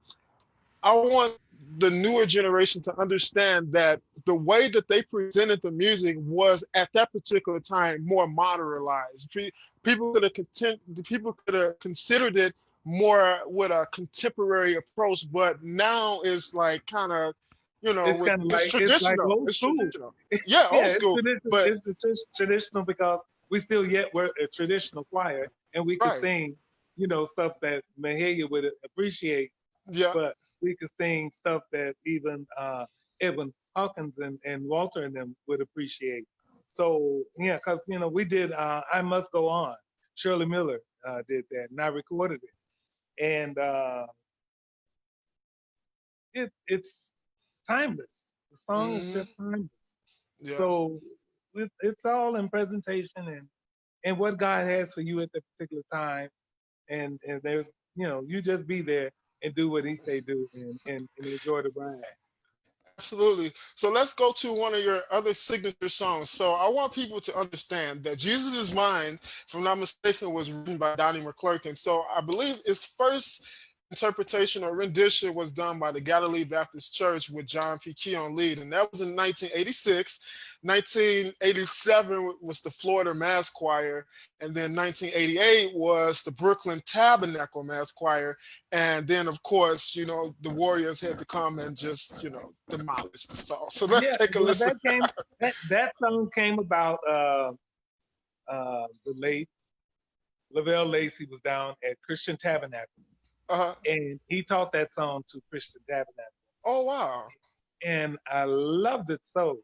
I want the newer generation to understand that the way that they presented the music was at that particular time more modernized. People could have considered it more with a contemporary approach, but now it's like kind of, it's with kind of it's like traditional. old It's school. traditional. Yeah, Yeah, old school. But it's traditional because we still yet were a traditional choir, and we could right, sing, stuff that Mahalia would appreciate, yeah, but we could sing stuff that even Edwin Hawkins and Walter and them would appreciate. So yeah, because we did "I Must Go On." Shirley Miller did that, and I recorded it, and it's timeless. The song is hmm just timeless. yeah. So it's all in presentation and what God has for you at that particular time. And there's, you just be there and do what He say do and enjoy the ride. Absolutely. So let's go to one of your other signature songs. So I want people to understand that Jesus is Mine, if I'm not mistaken, was written by Donnie McClurkin. So I believe its first interpretation or rendition was done by the Galilee Baptist Church with John P. Key on lead, and that was in 1986. 1987 was the Florida Mass Choir, and then 1988 was the Brooklyn Tabernacle Mass Choir, and then of course, the Warriors had to come and just, demolish the song. So let's Yeah, take a well, listen. that song came about. The late Lavelle Lacey was down at Christian Tabernacle, Uh-huh. and he taught that song to Christian Tabernacle, Oh wow. and I loved it so.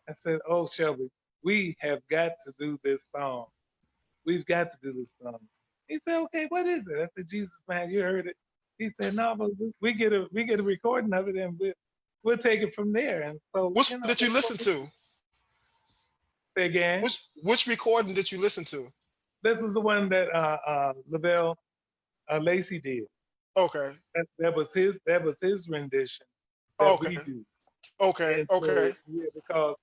I said, "Oh, Shelby, we have got to do this song. We've got to do this song." He said, "Okay, what is it?" I said, "Jesus, man, you heard it." He said, "No, but we get a recording of it, and we'll take it from there." And so, Which one did you that's what listen we to? say again. Which recording did you listen to? This is the one that Lavelle Lacey did. Okay. That was his rendition that we Okay. do. Okay. And Okay. so, yeah, because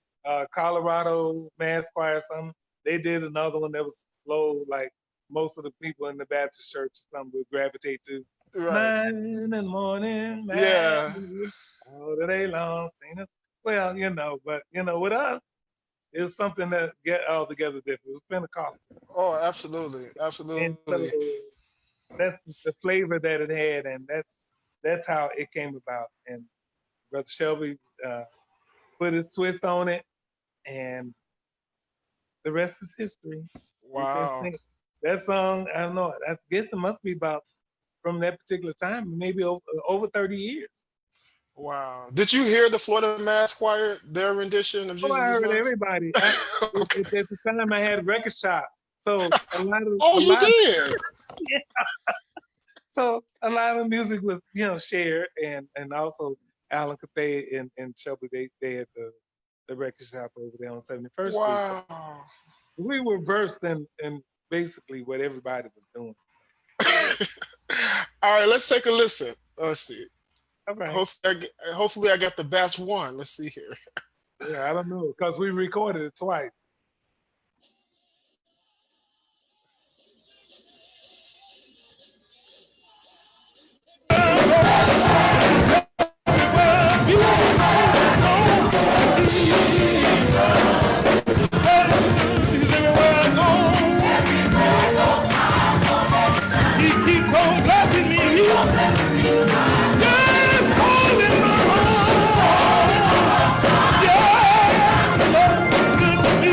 Colorado Mass Choir, some they did another one that was slow, like most of the people in the Baptist church, some would gravitate to. Right. 9 in the morning, Yeah. man, all the day long, singing. Well, but with us, it's something that get altogether different. It was Pentecostal, Oh, absolutely. and so Absolutely. that's the flavor that it had, and that's how it came about. And Brother Shelby uh, put his twist on it, and the rest is history. We've been Wow. singing that song. I don't know. I guess it must be about from that particular time, maybe over 30 years. Wow. Did you hear the Florida Mass Choir, their rendition of Oh, I Jesus is heard Mine? everybody. Okay. At the time, I had a record shop, so Oh, a you lot, did? yeah. So a lot of music was shared, and also Alan Cathay and Shelby they had the record shop over there on 71st Street. So Wow. we were versed in basically what everybody was doing. All right, let's take a listen. Let's see. All right. Hopefully I got the best one. Let's see here. Yeah, I don't know, because we recorded it twice. He keeps on blessing me. Yes, holding my hand. Yes, the Lord's so good to me.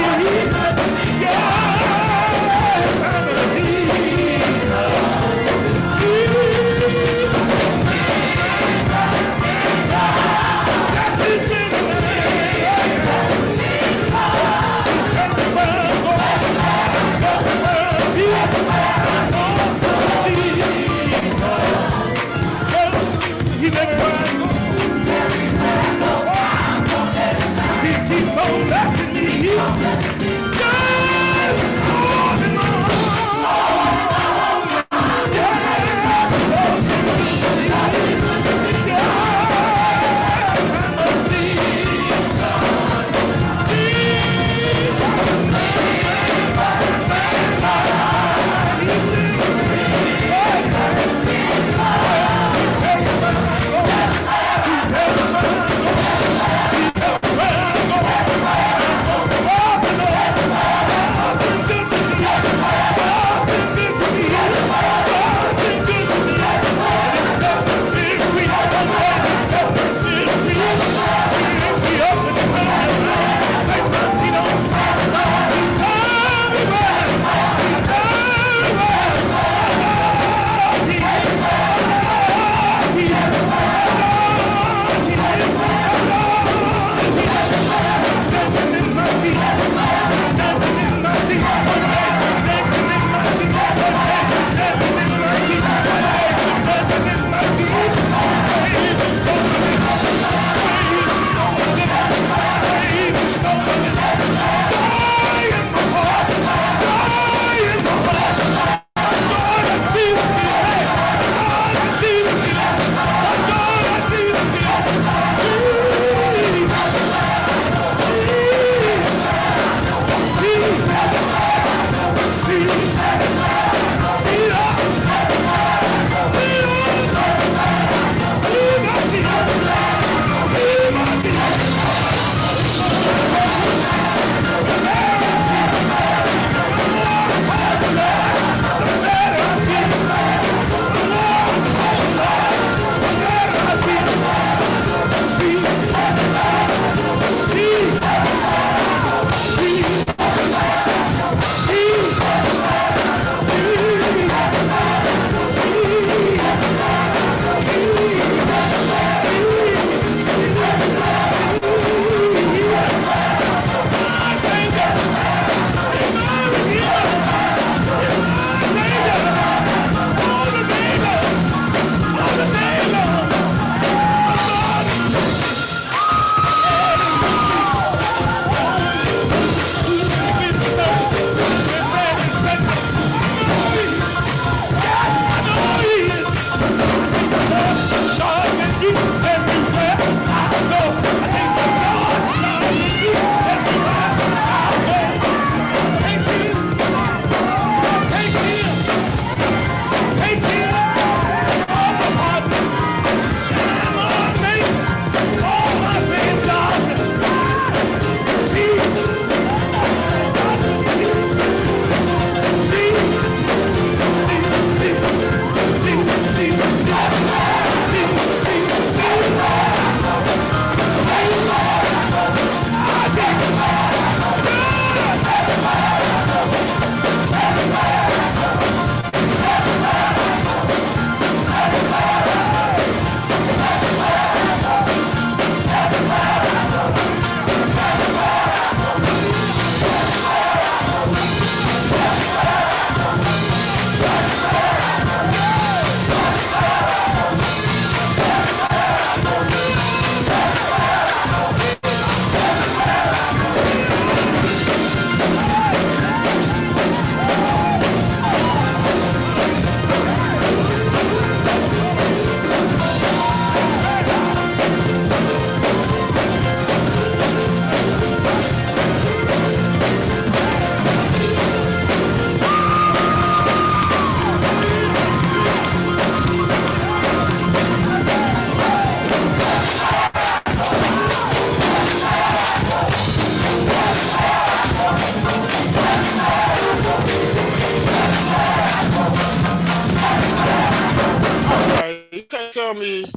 tell me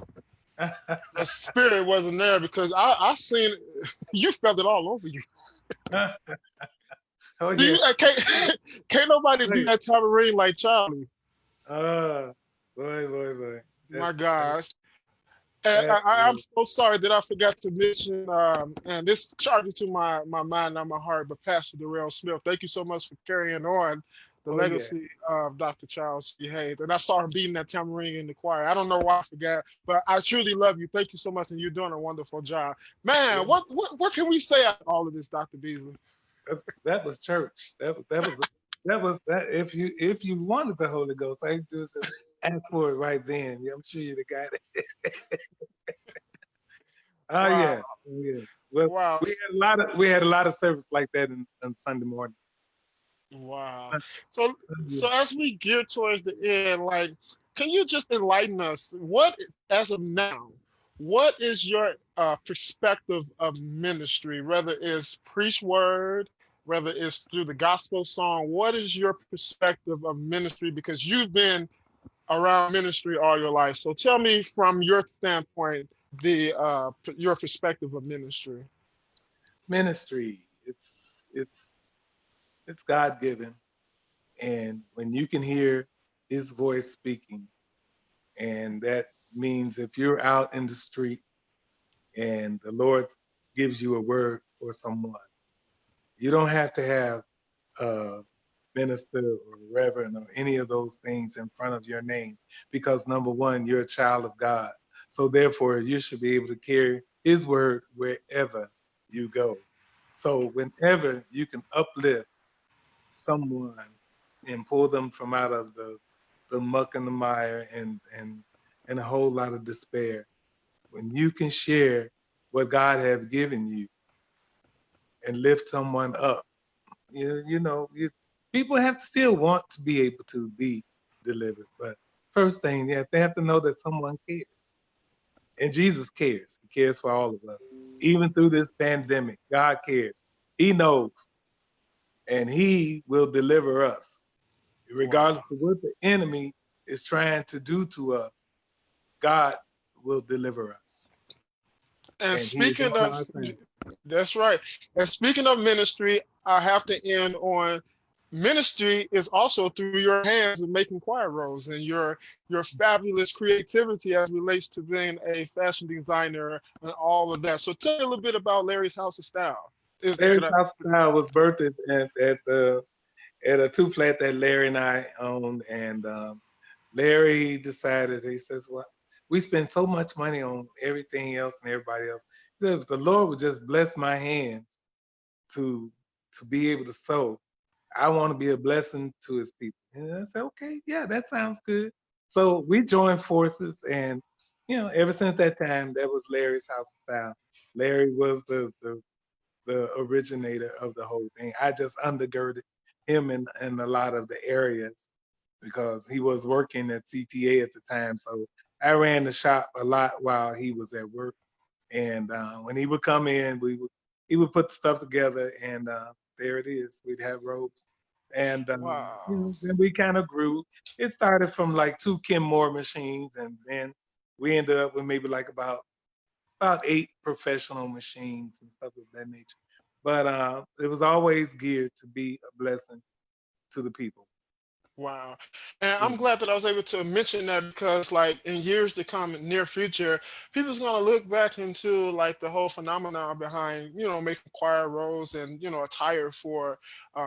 the spirit wasn't there, because I seen you felt it all over you. Oh Do yeah. you can't nobody do Wait. that tambourine like Charlie. Uh, boy. My That, gosh. And that I'm is, so sorry that I forgot to mention, and this charges to my mind, not my heart, but Pastor Darrell Smith. Thank you so much for carrying on the oh yeah. legacy of Dr. Charles G. Hayes. And I saw him beating that tambourine in the choir. I don't know why I forgot, but I truly love you. Thank you so much, and you're doing a wonderful job. Yeah. Man, what can we say after all of this, Dr. Beasley? That was church. That was that. If you wanted the Holy Ghost, I just ask for it right then. Yeah, I'm sure you'd have got it. Oh Wow, yeah, oh, yeah. Well, wow, we had a lot of service like that on Sunday morning. wow. Uh, So yeah. so as we gear towards the end, like, can you just enlighten us? As of now, what is your perspective of ministry, whether it's preach word, whether it's through the gospel song? What is your perspective of ministry? Because you've been around ministry all your life. So tell me from your standpoint, your perspective of ministry. Ministry. It's God given, and when you can hear His voice speaking, and that means if you're out in the street and the Lord gives you a word for someone, you don't have to have a minister or reverend or any of those things in front of your name, because number one, you're a child of God. So therefore, you should be able to carry His word wherever you go. So whenever you can uplift someone and pull them from out of the muck and the mire and a whole lot of despair, when you can share what God has given you and lift someone up, people have to still want to be able to be delivered. But first thing, yeah, they have to know that someone cares. And Jesus cares. He cares for all of us. Even through this pandemic, God cares. He knows, and He will deliver us. Wow. Regardless of what the enemy is trying to do to us, God will deliver us. And And He is speaking on of, our side. that's right. And speaking of ministry, I have to end on ministry is also through your hands in making choir rolls, and your fabulous creativity as relates to being a fashion designer and all of that. So tell me a little bit about Larry's House of Style. Larry's House of Style was birthed at a two flat that Larry and I owned, and Larry decided, he says, "Well, we spend so much money on everything else and everybody else. He said, if the Lord would just bless my hands to be able to sow, I want to be a blessing to His people." And I said, "Okay, yeah, that sounds good." So we joined forces, and ever since that time, that was Larry's House of Style. Larry was the originator of the whole thing. I just undergirded him in a lot of the areas because he was working at CTA at the time. So I ran the shop a lot while he was at work. And when he would come in, he would put the stuff together, and there it is. We'd have ropes, and Wow. then we kind of grew. It started from like two Kim Moore machines, and then we ended up with maybe like about 8 professional machines and stuff of that nature. But it was always geared to be a blessing to the people. Wow. And Yeah. I'm glad that I was able to mention that, because like in years to come, in near future, people's gonna look back into like the whole phenomenon behind, making choir rolls and, attire for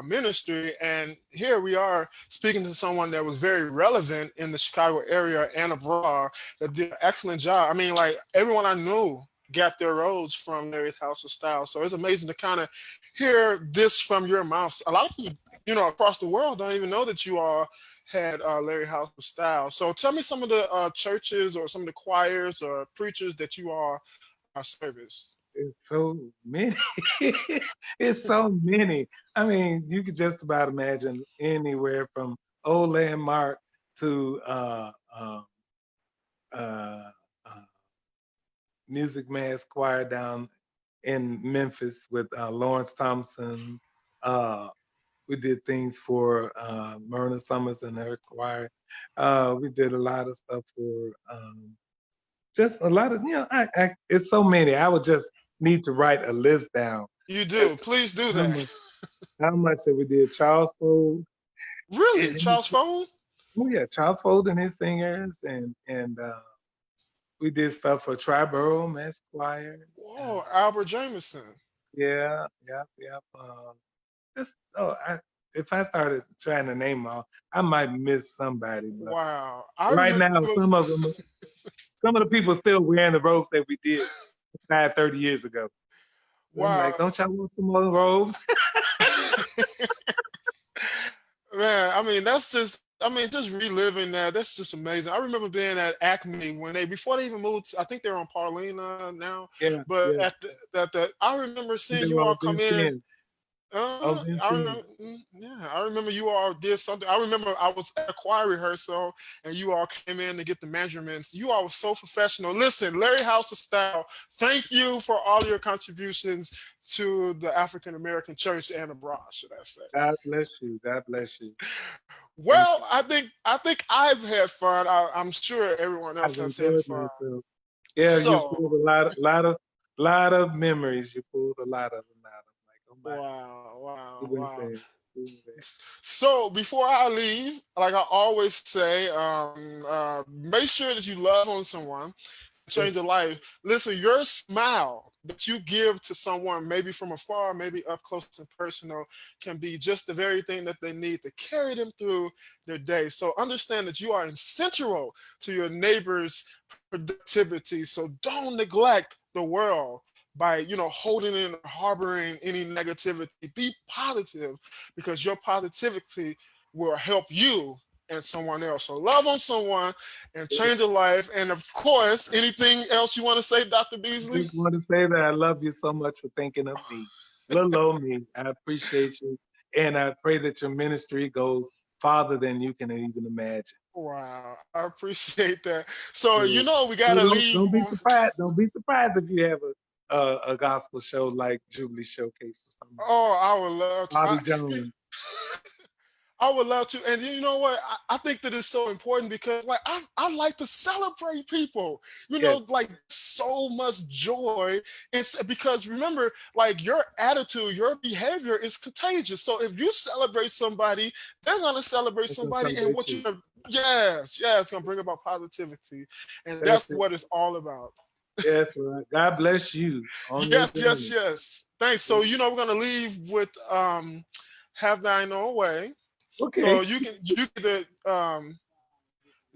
ministry. And here we are speaking to someone that was very relevant in the Chicago area and abroad, that did an excellent job. I mean, like everyone I knew got their roles from Larry's House of Style. So it's amazing to kind of hear this from your mouth. A lot of people, across the world don't even know that you all had Larry House of Style. So tell me some of the churches or some of the choirs or preachers that you all service. It's so many. It's so many. I mean, you could just about imagine anywhere from Old Landmark to uh, uh, Music Mass Choir down in Memphis with Lawrence Thompson. Uh, we did things for Myrna Summers and her choir. We did a lot of stuff for just a lot of, it's so many. I would just need to write a list down. You do. Please do How that. much, how much that we did? Charles Fold. Really? Charles Fold? Oh yeah, Charles Fold and his singers, and we did stuff for Triborough Mass Choir. Whoa, Albert Jameson. Yeah, yeah, yeah. Just if I started trying to name them all, I might miss somebody. But Wow. I right remember. now, some of the people still wearing the robes that we did 30 years ago. So I'm Wow. like, don't y'all want some more robes? Man, I mean, just reliving that. That's just amazing. I remember being at Acme before they even moved. I think they're on Paulina now. Yeah, But yeah. I remember seeing They you were all all come been in. thin. All been I thin. remember, I remember you all did something. I remember I was at a choir rehearsal and you all came in to get the measurements. You all were so professional. Listen, Larry House of Style, thank you for all your contributions to the African American church and abroad, should I say. God bless you. God bless you. Well, I think I've had fun. I'm sure everyone I've else has had enjoyed fun. myself. Yeah, you So, pulled a lot of memories. You pulled a lot of them out. I'm like, oh my, wow. you went there. You went there. So before I leave, like I always say, make sure that you love on someone, change your life. Listen, your smile that you give to someone, maybe from afar, maybe up close and personal, can be just the very thing that they need to carry them through their day. So understand that you are essential to your neighbor's productivity. So don't neglect the world by holding in or harboring any negativity. Be positive, because your positivity will help you and someone else. So love on someone and change a life. And of course, anything else you want to say, Dr. Beasley? Just want to say that I love you so much for thinking of me. Little old me. I appreciate you. And I pray that your ministry goes farther than you can even imagine. Wow, I appreciate that. So Yeah. we gotta leave. Don't be surprised. Don't be surprised if you have a gospel show like Jubilee Showcase or something. Oh, I would love to. Bobby Jones. I would love to. And you know what? I think that it's so important because like I like to celebrate people, Yes. like so much joy. It's because remember, like your attitude, your behavior is contagious. So if you celebrate somebody, they're gonna celebrate It's gonna somebody. And what celebrate yes, it's gonna bring about positivity. And That's that's it. what it's all about. Yes, right. God bless you. On Yes, your yes, journey. yes. Thanks. So we're gonna leave with Have Thine Own Way. Okay. So you can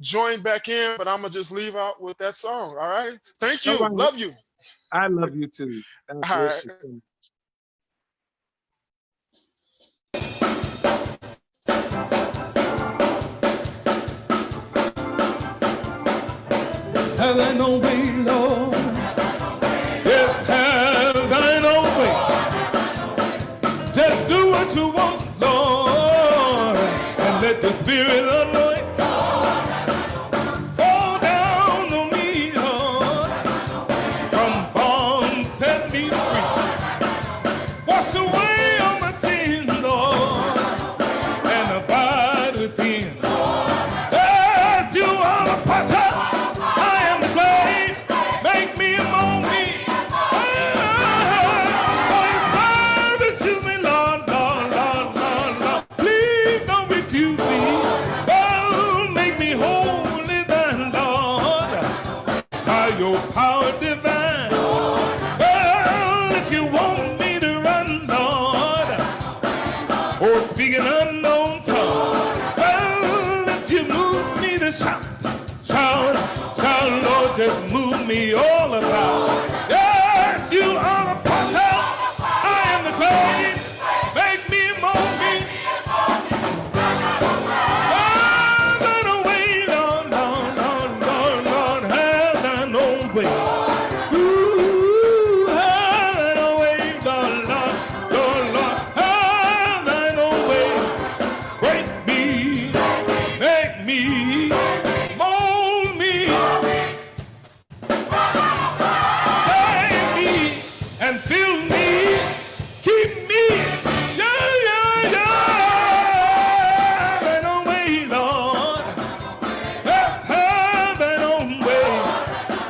join back in, but I'm gonna just leave out with that song. All right. Thank you. All right. Love you. I love you too. God All bless right. you so much. Have thine own way, Lord. Yes, have thine own way. Just do what you want, Lord, and let the Spirit anoint fall down on me, Lord. From bonds set me free. Wash away all my sins, Lord, and abide within. Yes, you are the potter. Your power divine. Well, if you want me to run, Lord, or speak an unknown tongue, well, if you move me to shout, Lord, just move me all about. Yes, you are the potter, I am the clay, make me mold me.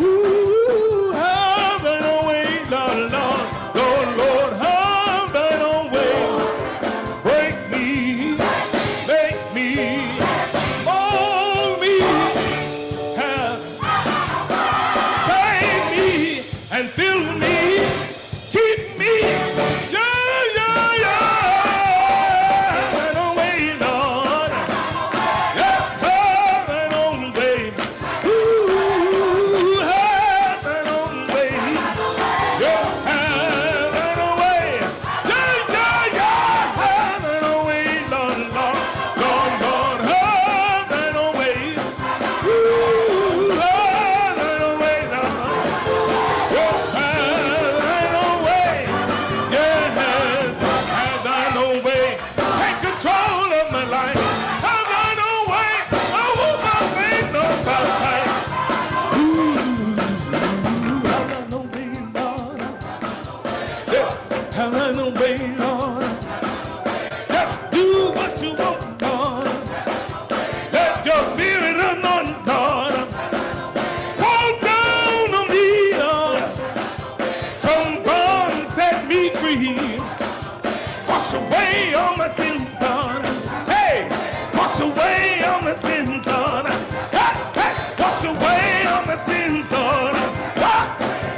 Woo! my sins, Lord.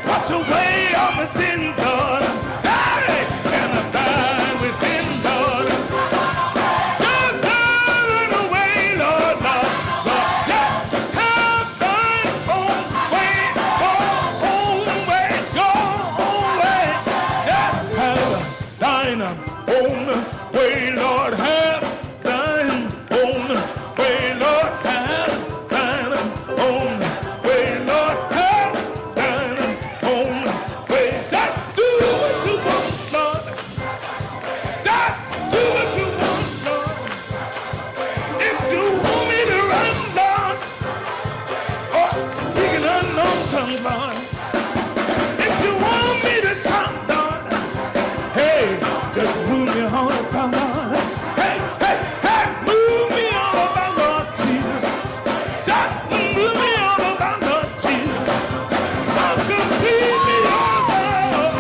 Wash away all my sins, Lord. Hey, and abide within, Lord. Just turn away, Lord, Lord, Lord. Yeah, have thine own way, your own way. Yeah, have thine own way, Lord. Have thine own way, Lord. Have thine own way, Lord. Have thine own way. Just do what you want, Lord. Just do what you want, Lord. If you want me to run, Lord, or speak an unknown tongue, Lord. If you want me to shout, Lord, hey, just move me on about, Lord. Hey, hey, hey, move me on about, Lord Jesus. Just move me on about, Lord Jesus. I'm completely yours, Lord.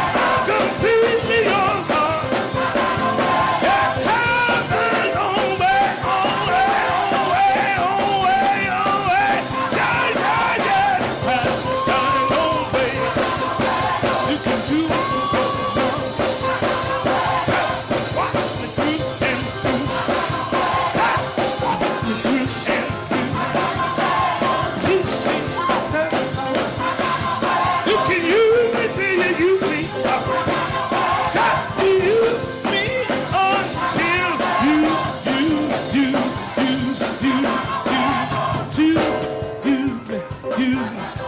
I'm completely yours, Lord. Yeah, have thine own way, own way, own way, own way, own way. Yeah, yeah, yeah. Have thine own way. You can do what you want, Lord. Wash me through and through. Wash me through and through. Teach me how to love. You can use me till you use me up. Just use me until you use me.